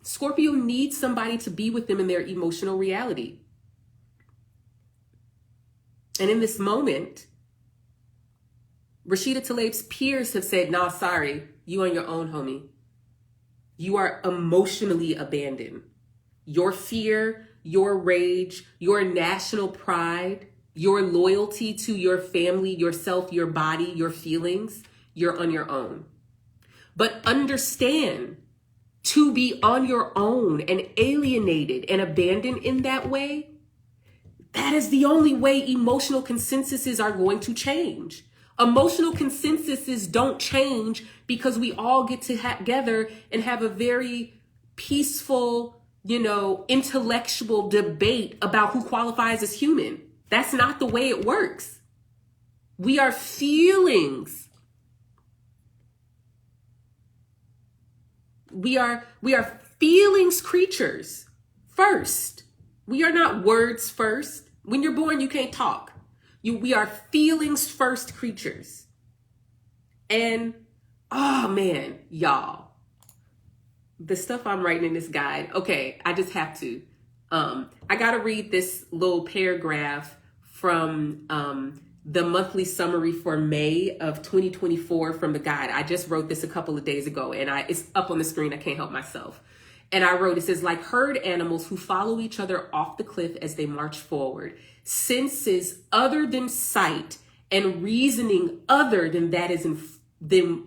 Scorpio needs somebody to be with them in their emotional reality. And in this moment, Rashida Tlaib's peers have said, nah, sorry, you on your own, homie. You are emotionally abandoned. Your fear, your rage, your national pride, your loyalty to your family, yourself, your body, your feelings, you're on your own. But understand, to be on your own and alienated and abandoned in that way, that is the only way emotional consensuses are going to change. Emotional consensuses don't change because we all get together and have a very peaceful, intellectual debate about who qualifies as human. That's not the way it works. We are feelings. We are feelings creatures first. We are not words first. When you're born, you can't talk. We are feelings first creatures. And, oh man, y'all, the stuff I'm writing in this guide. Okay, I just have to. I got to read this little paragraph from the monthly summary for May of 2024 from the guide. I just wrote this a couple of days ago, and it's up on the screen. I can't help myself. And I wrote, it says, like herd animals who follow each other off the cliff as they march forward, senses other than sight and reasoning other than than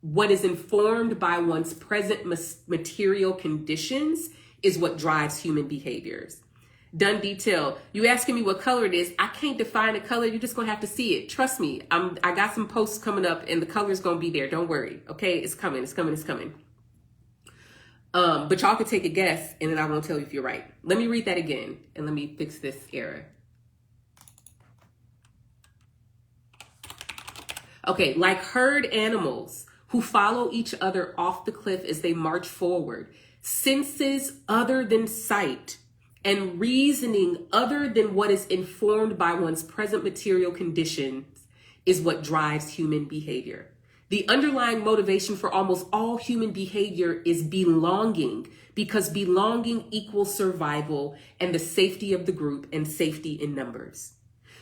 what is informed by one's present material conditions is what drives human behaviors. Done detail. You asking me what color it is? I can't define a color. You're just gonna have to see it. Trust me. I got some posts coming up, and the color's gonna be there. Don't worry. Okay, it's coming. It's coming. It's coming. But y'all could take a guess, and then I won't tell you if you're right. Let me read that again, and let me fix this error. Okay, like herd animals who follow each other off the cliff as they march forward, senses other than sight and reasoning other than what is informed by one's present material conditions is what drives human behavior. The underlying motivation for almost all human behavior is belonging, because belonging equals survival and the safety of the group and safety in numbers.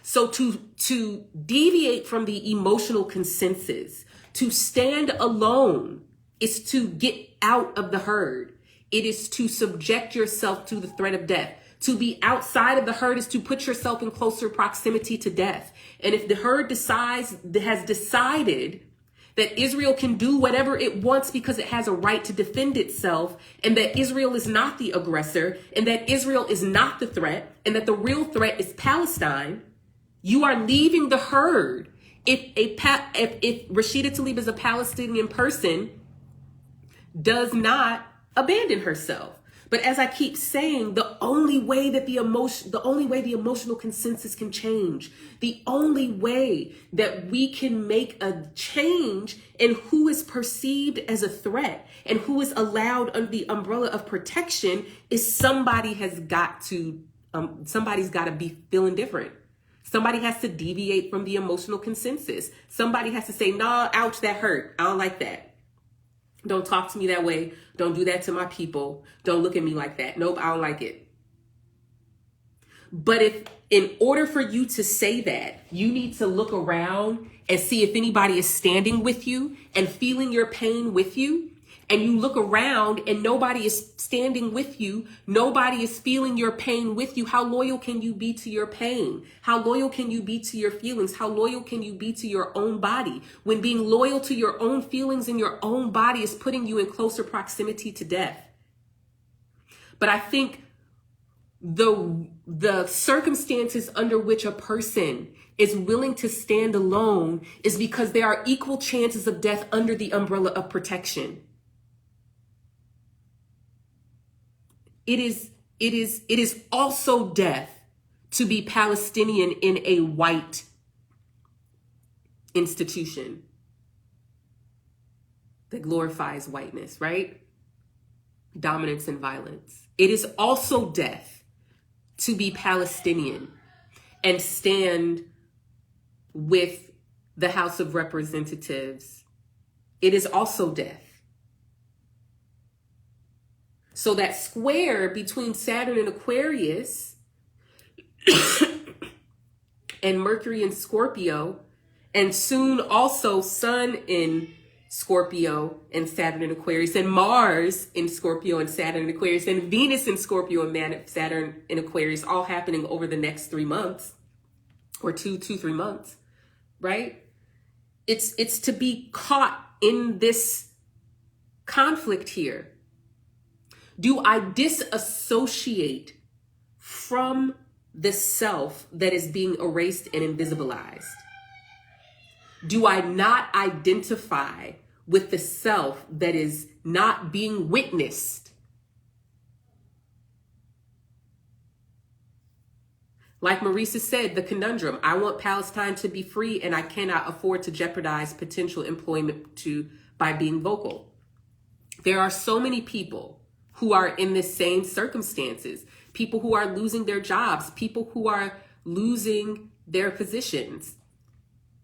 So to deviate from the emotional consensus, to stand alone, is to get out of the herd. It is to subject yourself to the threat of death. To be outside of the herd is to put yourself in closer proximity to death. And if the herd has decided that Israel can do whatever it wants because it has a right to defend itself, and that Israel is not the aggressor, and that Israel is not the threat, and that the real threat is Palestine, you are leaving the herd. If Rashida Tlaib is a Palestinian person, does not abandon herself. But as I keep saying, the only way the emotional consensus can change, the only way that we can make a change in who is perceived as a threat and who is allowed under the umbrella of protection is somebody's got to be feeling different. Somebody has to deviate from the emotional consensus. Somebody has to say, nah, ouch, that hurt. I don't like that. Don't talk to me that way. Don't do that to my people. Don't look at me like that. Nope, I don't like it. But if in order for you to say that, you need to look around and see if anybody is standing with you and feeling your pain with you. and you look around and nobody is standing with you, nobody is feeling your pain with you, how loyal can you be to your pain? How loyal can you be to your feelings? How loyal can you be to your own body when being loyal to your own feelings and your own body is putting you in closer proximity to death? But I think the circumstances under which a person is willing to stand alone is because there are equal chances of death under the umbrella of protection. It is also death to be Palestinian in a white institution that glorifies whiteness, right? Dominance and violence. It is also death to be Palestinian and stand with the House of Representatives. It is also death. So that square between Saturn and Aquarius and Mercury in Scorpio, and soon also Sun in Scorpio and Saturn in Aquarius, and Mars in Scorpio and Saturn in Aquarius, and Venus in Scorpio and Saturn in Aquarius, all happening over the next 3 months, or 3 months, right? It's to be caught in this conflict here. Do I disassociate from the self that is being erased and invisibilized? Do I not identify with the self that is not being witnessed? Like Marisa said, the conundrum, I want Palestine to be free and I cannot afford to jeopardize potential employment by being vocal. There are so many people who are in the same circumstances, people who are losing their jobs, people who are losing their positions.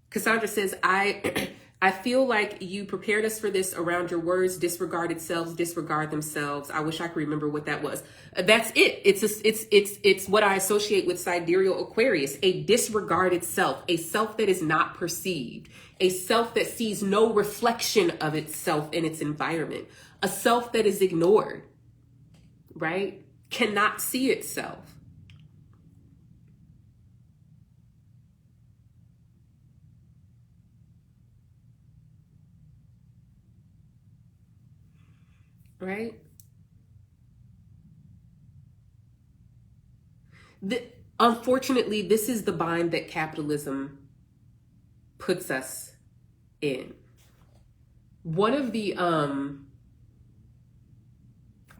Cassandra says, I feel like you prepared us for this around your words, disregarded selves, disregard themselves. I wish I could remember what that was. That's it. It's what I associate with Sidereal Aquarius, a disregarded self, a self that is not perceived, a self that sees no reflection of itself in its environment, a self that is ignored, right? Cannot see itself. Right? Unfortunately, this is the bind that capitalism puts us in. One of the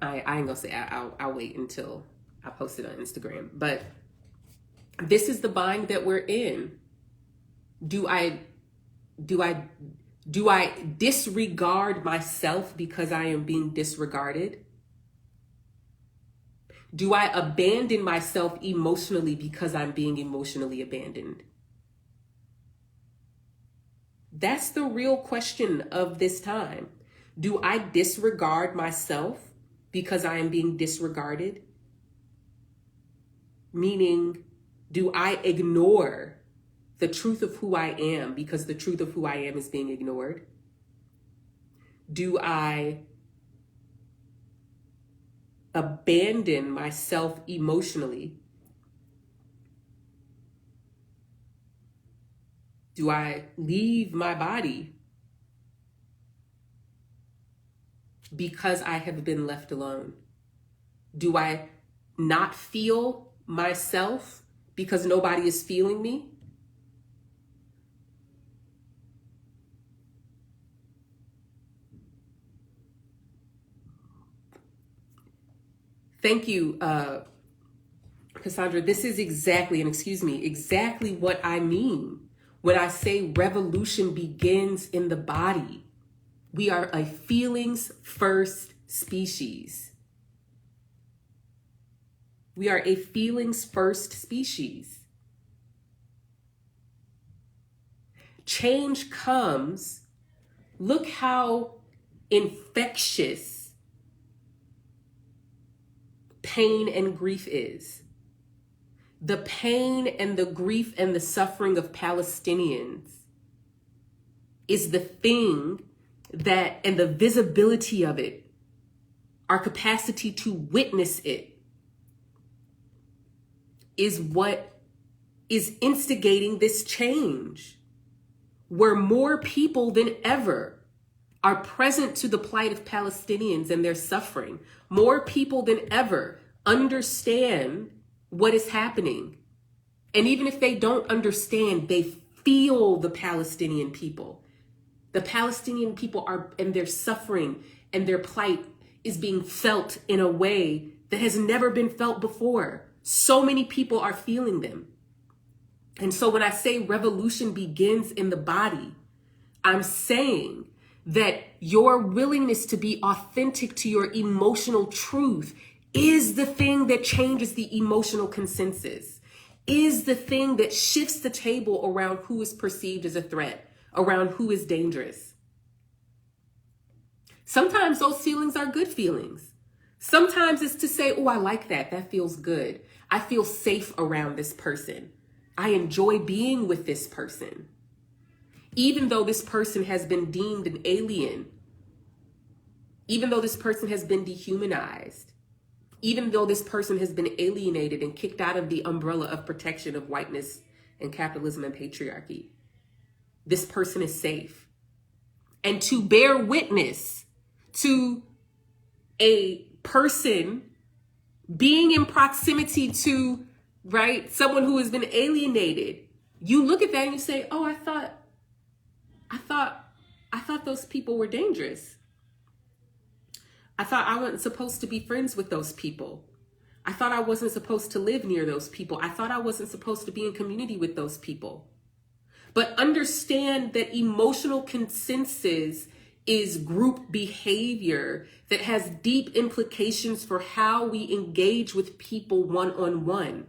I ain't gonna say I'll wait until I post it on Instagram, but this is the bind that we're in. Do I disregard myself because I am being disregarded? Do I abandon myself emotionally because I'm being emotionally abandoned? That's the real question of this time. Do I disregard myself because I am being disregarded? Meaning, do I ignore the truth of who I am because the truth of who I am is being ignored? Do I abandon myself emotionally? Do I leave my body because I have been left alone? Do I not feel myself because nobody is feeling me? Thank you, Cassandra. This is exactly what I mean when I say revolution begins in the body. We are a feelings first species. We are a feelings first species. Change comes. Look how infectious pain and grief is. The pain and the grief and the suffering of Palestinians is the thing that, and the visibility of it, our capacity to witness it, is what is instigating this change, where more people than ever are present to the plight of Palestinians and their suffering. More people than ever understand what is happening. And even if they don't understand, they feel the Palestinian people. The Palestinian people are, and their suffering and their plight is being felt in a way that has never been felt before. So many people are feeling them. And so when I say revolution begins in the body, I'm saying that your willingness to be authentic to your emotional truth is the thing that changes the emotional consensus, is the thing that shifts the table around who is perceived as a threat, around who is dangerous. Sometimes those feelings are good feelings. Sometimes it's to say, oh, I like that. That feels good. I feel safe around this person. I enjoy being with this person. Even though this person has been deemed an alien, even though this person has been dehumanized, even though this person has been alienated and kicked out of the umbrella of protection of whiteness and capitalism and patriarchy, this person is safe. And to bear witness to a person being in proximity to, right, someone who has been alienated, you look at that and you say, oh, I thought those people were dangerous. I thought I wasn't supposed to be friends with those people. I thought I wasn't supposed to live near those people. I thought I wasn't supposed to be in community with those people. But understand that emotional consensus is group behavior that has deep implications for how we engage with people one-on-one.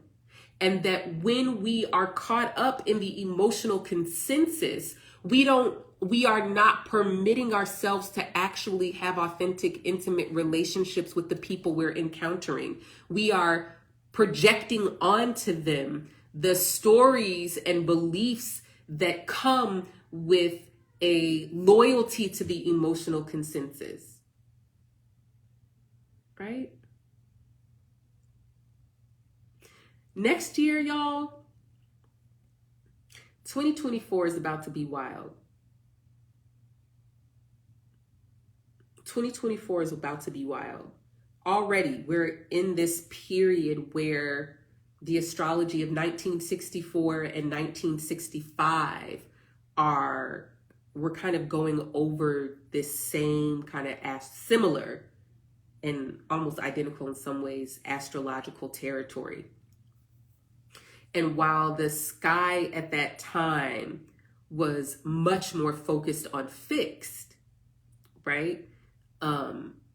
And that when we are caught up in the emotional consensus, we are not permitting ourselves to actually have authentic, intimate relationships with the people we're encountering. We are projecting onto them the stories and beliefs that come with a loyalty to the emotional consensus, right? Next year, y'all, 2024 is about to be wild. 2024 is about to be wild. Already, we're in this period where the astrology of 1964 and 1965 we're kind of going over this same kind of similar and almost identical in some ways astrological territory. And while the sky at that time was much more focused on fixed, right?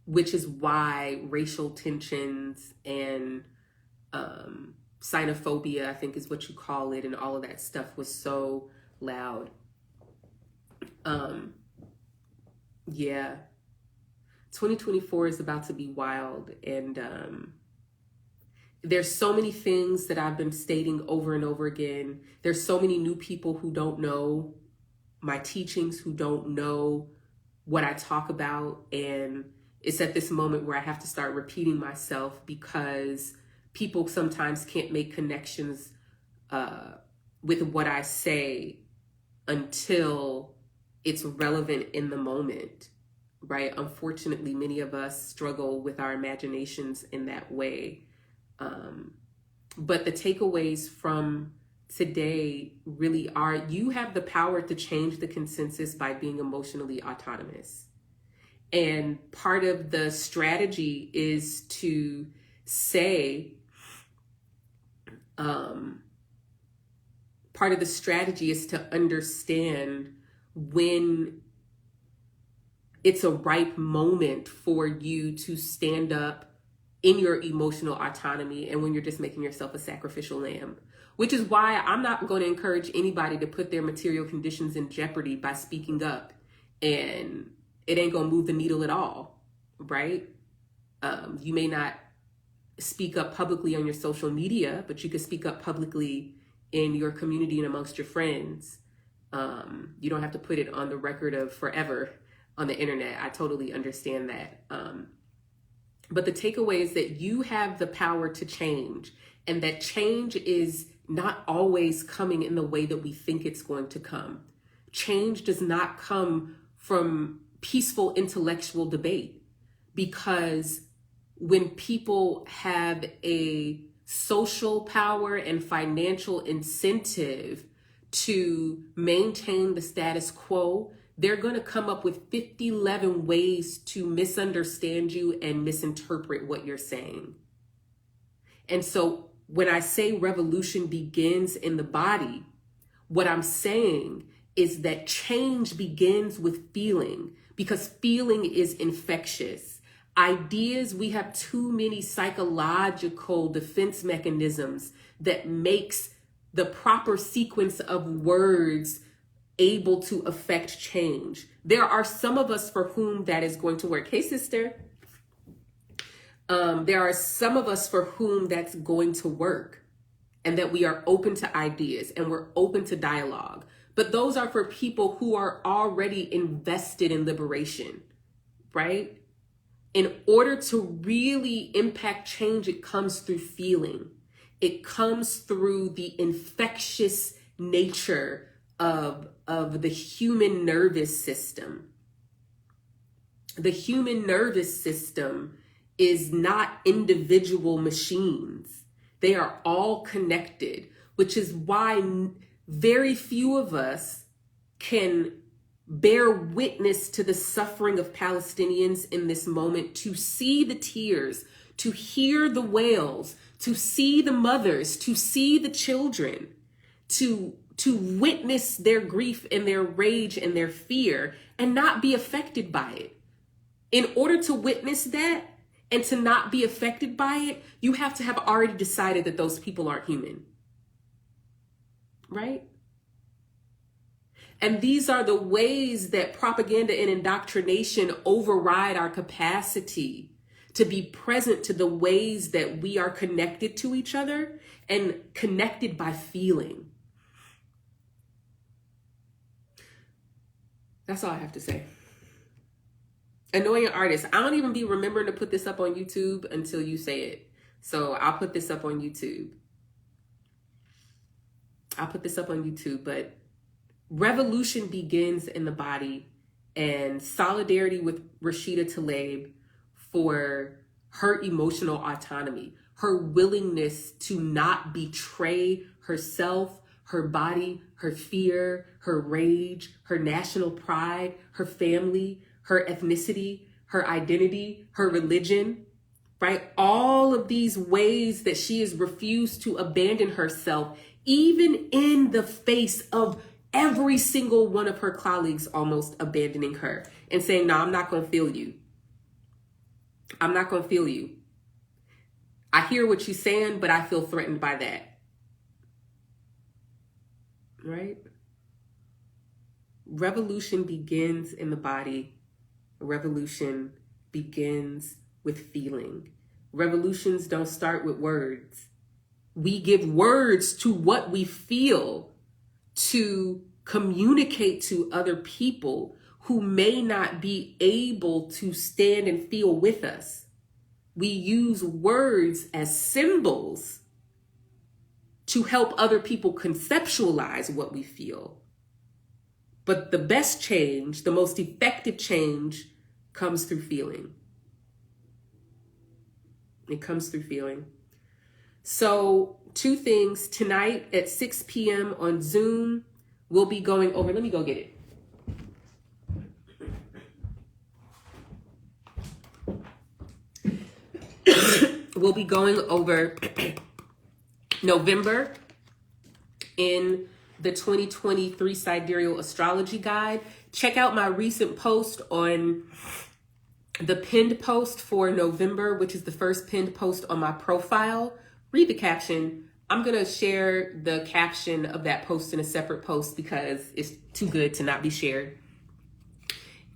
Which is why racial tensions and xenophobia, I think is what you call it, and all of that stuff was so loud. Yeah, 2024 is about to be wild, and there's so many things that I've been stating over and over again. There's so many new people who don't know my teachings, who don't know what I talk about, and it's at this moment where I have to start repeating myself because people sometimes can't make connections with what I say until it's relevant in the moment, right? Unfortunately, many of us struggle with our imaginations in that way. But the takeaways from today really are, you have the power to change the consensus by being emotionally autonomous. And part of the strategy is to say, part of the strategy is to understand when it's a ripe moment for you to stand up in your emotional autonomy and when you're just making yourself a sacrificial lamb. Which is why I'm not going to encourage anybody to put their material conditions in jeopardy by speaking up, and it ain't going to move the needle at all, right? You may not speak up publicly on your social media, but you can speak up publicly in your community and amongst your friends. You don't have to put it on the record of forever on the internet. I totally understand that. But the takeaway is that you have the power to change, and that change is not always coming in the way that we think it's going to come. Change does not come from peaceful intellectual debate, because when people have a social power and financial incentive to maintain the status quo, they're going to come up with 11 ways to misunderstand you and misinterpret what you're saying. And so when I say revolution begins in the body, what I'm saying is that change begins with feeling, because feeling is infectious. Ideas, we have too many psychological defense mechanisms that makes the proper sequence of words able to affect change. There are some of us for whom that is going to work. Hey, sister. There are some of us for whom that's going to work, and that we are open to ideas and we're open to dialogue. But those are for people who are already invested in liberation, right? In order to really impact change, it comes through feeling. It comes through the infectious nature of the human nervous system. The human nervous system is not individual machines. They are all connected, which is why very few of us can bear witness to the suffering of Palestinians in this moment, to see the tears, to hear the wails, to see the mothers, to see the children, to witness their grief and their rage and their fear and not be affected by it. In order to witness that and to not be affected by it, you have to have already decided that those people aren't human, right? And these are the ways that propaganda and indoctrination override our capacity to be present to the ways that we are connected to each other and connected by feeling. That's all I have to say. Annoying artist. I don't even be remembering to put this up on YouTube until you say it. So I'll put this up on YouTube. But revolution begins in the body, and solidarity with Rashida Tlaib for her emotional autonomy, her willingness to not betray herself, her body, her fear, her rage, her national pride, her family, her ethnicity, her identity, her religion, right? All of these ways that she has refused to abandon herself, even in the face of every single one of her colleagues almost abandoning her and saying, no, I'm not going to feel you. I'm not going to feel you. I hear what you're saying, but I feel threatened by that. Right? Revolution begins in the body. Revolution begins with feeling. Revolutions don't start with words. We give words to what we feel to communicate to other people who may not be able to stand and feel with us. We use words as symbols to help other people conceptualize what we feel. But the best change, the most effective change, comes through feeling. It comes through feeling. So 2 things. Tonight at 6 p.m. on Zoom, we'll be going over, let me go get it. We'll be going over November in the 2023 Sidereal Astrology Guide. Check out my recent post on the pinned post for November, which is the first pinned post on my profile. Read the caption. I'm going to share the caption of that post in a separate post because it's too good to not be shared.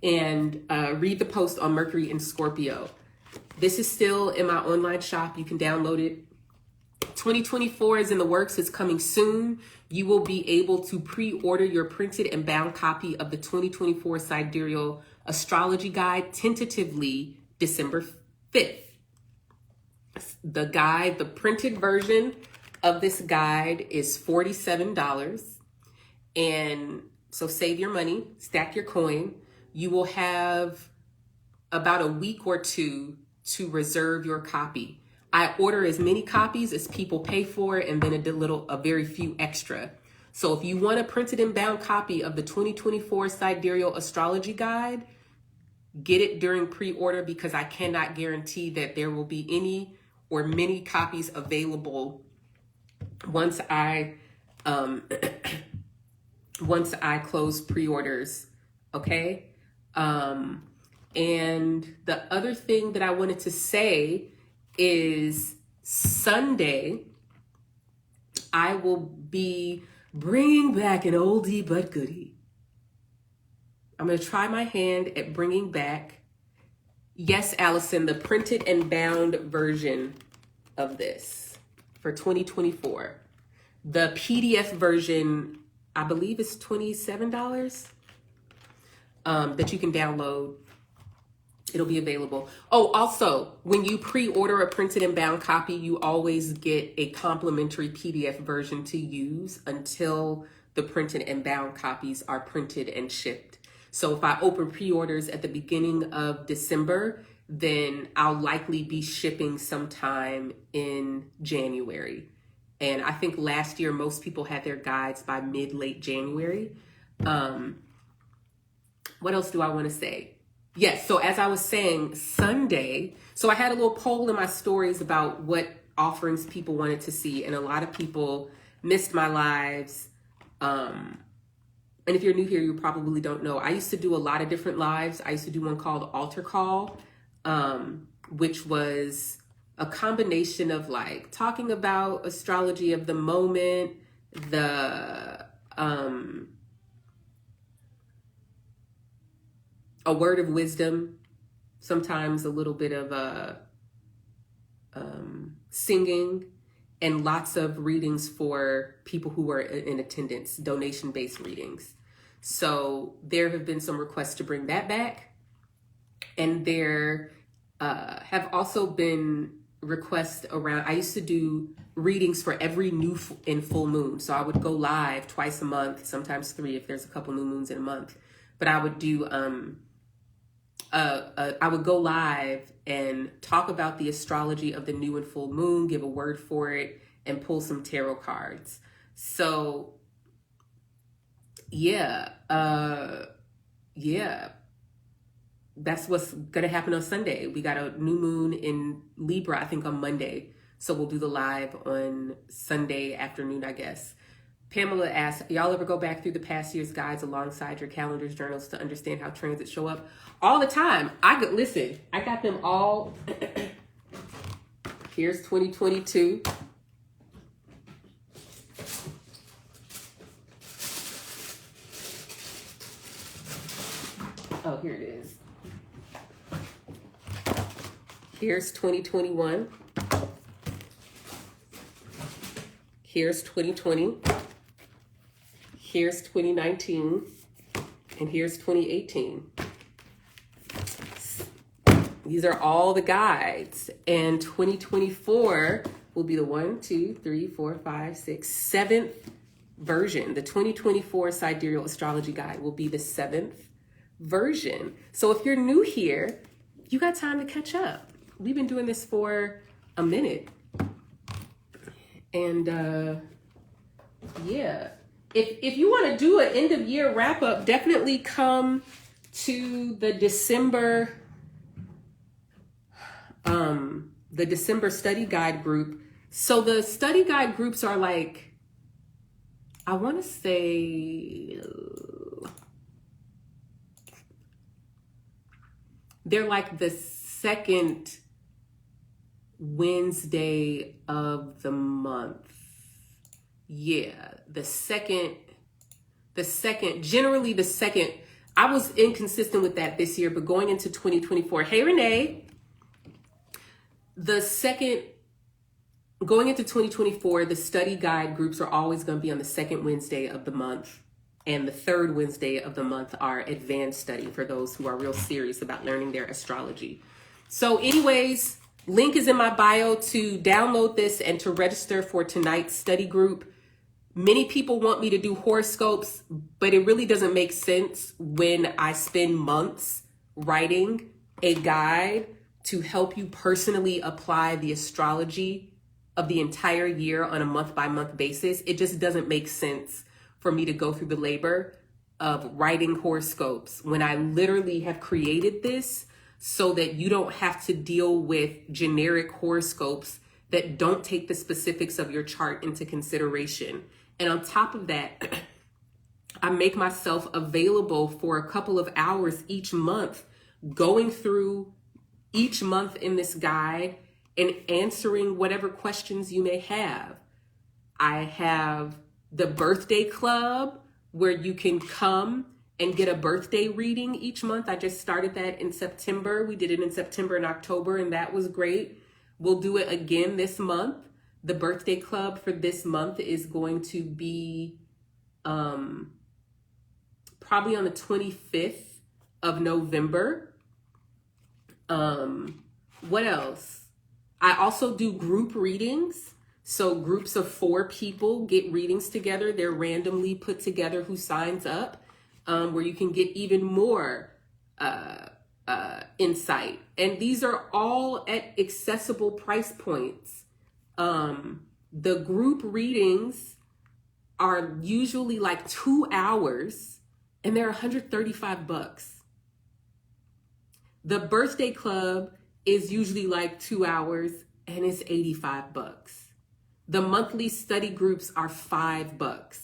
And read the post on Mercury and Scorpio. This is still in my online shop. You can download it. 2024 is in the works. It's coming soon. You will be able to pre-order your printed and bound copy of the 2024 Sidereal Astrology Guide, tentatively December 5th. The guide, the printed version of this guide is $47. And so save your money, stack your coin. You will have about a week or two to reserve your copy. I order as many copies as people pay for, and then a very few extra. So if you want a printed and bound copy of the 2024 Sidereal Astrology Guide, get it during pre-order, because I cannot guarantee that there will be any or many copies available once I once I close pre-orders. Okay. And the other thing that I wanted to say is Sunday, I will be bringing back an oldie but goodie. I'm going to try my hand at bringing back, yes, Allison, the printed and bound version of this for 2024. The PDF version, I believe, is $27 that you can download. It'll be available. Oh, also, when you pre-order a printed and bound copy, you always get a complimentary PDF version to use until the printed and bound copies are printed and shipped. So if I open pre-orders at the beginning of December, then I'll likely be shipping sometime in January. And I think last year, most people had their guides by late January. What else do I want to say? Yes, so as I was saying, Sunday, so I had a little poll in my stories about what offerings people wanted to see, and a lot of people missed my lives. And if you're new here, you probably don't know. I used to do a lot of different lives. I used to do one called Altar Call, which was a combination of like talking about astrology of the moment, a word of wisdom, sometimes a little bit of singing, and lots of readings for people who were in attendance, donation-based readings. So there have been some requests to bring that back. And there have also been requests around, I used to do readings for every new and full moon. So I would go live twice a month, sometimes 3 if there's a couple new moons in a month. But I would do I would go live and talk about the astrology of the new and full moon, give a word for it, and pull some tarot cards. So yeah, that's what's gonna happen on Sunday. We got a new moon in Libra, I think on Monday. So we'll do the live on Sunday afternoon, I guess. Pamela asks, y'all ever go back through the past year's guides alongside your calendars, journals to understand how transits show up? All the time. Listen, I got them all. Here's 2022. Oh, here it is. Here's 2021. Here's 2020. Here's 2019. And here's 2018. These are all the guides. And 2024 will be the 7th version. The 2024 Sidereal Astrology Guide will be the 7th version. So if you're new here, you got time to catch up. We've been doing this for a minute. And yeah, if you want to do an end of year wrap up, definitely come to the December study guide group. So the study guide groups are like, I want to say, they're like the second Wednesday of the month. Yeah, generally the second. I was inconsistent with that this year, but going into 2024, hey Renee, going into 2024, the study guide groups are always going to be on the second Wednesday of the month. And the third Wednesday of the month are advanced study for those who are real serious about learning their astrology. So anyways, link is in my bio to download this and to register for tonight's study group. Many people want me to do horoscopes, but it really doesn't make sense when I spend months writing a guide to help you personally apply the astrology of the entire year on a month-by-month basis. It just doesn't make sense for me to go through the labor of writing horoscopes when I literally have created this so that you don't have to deal with generic horoscopes that don't take the specifics of your chart into consideration. And on top of that, I make myself available for a couple of hours each month, going through each month in this guide and answering whatever questions you may have. I have the birthday club where you can come and get a birthday reading each month. I just started that in September. We did it in September and October, and that was great. We'll do it again this month. The birthday club for this month is going to be probably on the 25th of November. What else? I also do group readings. So groups of 4 people get readings together. They're randomly put together who signs up, where you can get even more insight. And these are all at accessible price points. The group readings are usually like 2 hours and they're $135. The birthday club is usually like 2 hours and it's $85. The monthly study groups are $5.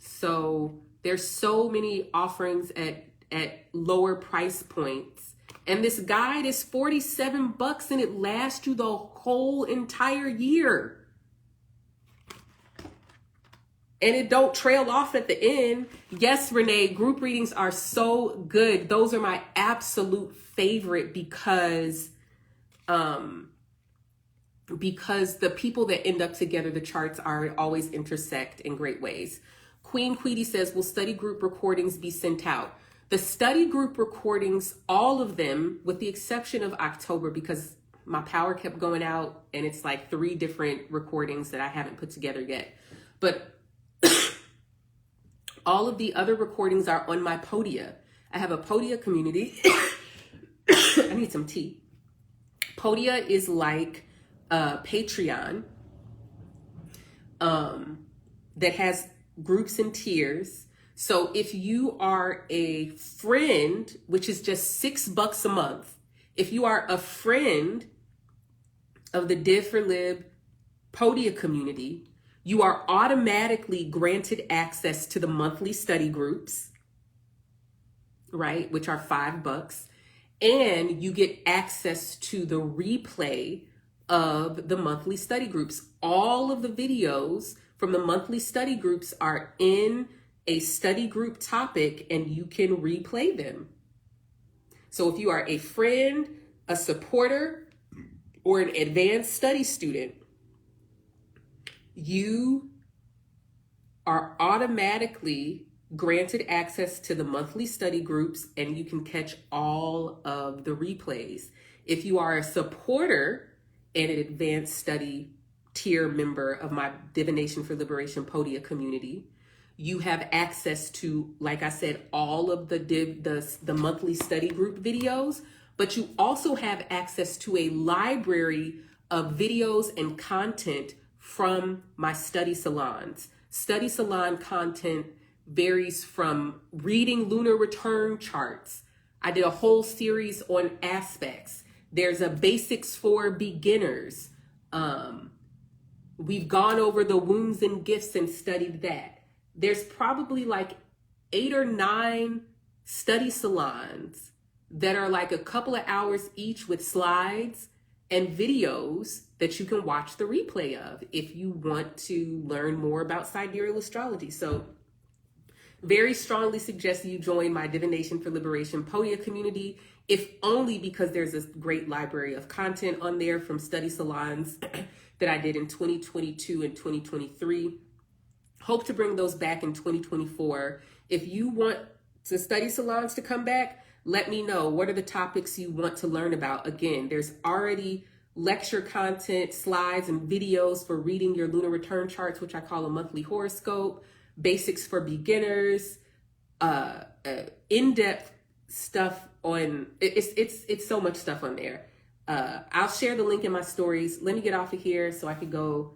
So there's so many offerings at lower price points. And this guide is $47 and it lasts you the whole entire year. And it don't trail off at the end. Yes, Renee, group readings are so good. Those are my absolute favorite because the people that end up together, the charts are always intersect in great ways. Queen Queedy says, will study group recordings be sent out? The study group recordings, all of them, with the exception of October, because my power kept going out and it's like 3 different recordings that I haven't put together yet. But all of the other recordings are on my Podia. I have a Podia community. I need some tea. Podia is like Patreon that has groups and tiers. So if you are a friend, which is just $6 a month, if you are a friend of the Div for Lib Podia community, you are automatically granted access to the monthly study groups, right? Which are $5. And you get access to the replay of the monthly study groups. All of the videos from the monthly study groups are in a study group topic and you can replay them. So if you are a friend, a supporter, or an advanced study student, you are automatically granted access to the monthly study groups and you can catch all of the replays. If you are a supporter and an advanced study tier member of my Divination for Liberation Podia community, you have access to, like I said, all of the monthly study group videos, but you also have access to a library of videos and content from my study salons. Study salon content varies from reading lunar return charts. I did a whole series on aspects. There's a basics for beginners. We've gone over the wounds and gifts and studied that. There's probably like 8 or 9 study salons that are like a couple of hours each with slides and videos that you can watch the replay of if you want to learn more about sidereal astrology. So very strongly suggest you join my Divination for Liberation Podia community, if only because there's a great library of content on there from study salons that I did in 2022 and 2023. Hope to bring those back in 2024. If you want the study salons to come back, let me know. What are the topics you want to learn about? Again, there's already lecture content, slides, and videos for reading your lunar return charts, which I call a monthly horoscope, basics for beginners, in-depth stuff on, it's so much stuff on there. I'll share the link in my stories. Let me get off of here so I could go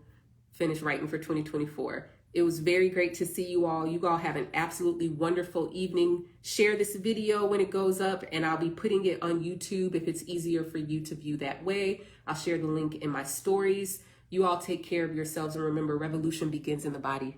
finish writing for 2024. It was very great to see you all. You all have an absolutely wonderful evening. Share this video when it goes up, and I'll be putting it on YouTube if it's easier for you to view that way. I'll share the link in my stories. You all take care of yourselves, and remember, revolution begins in the body.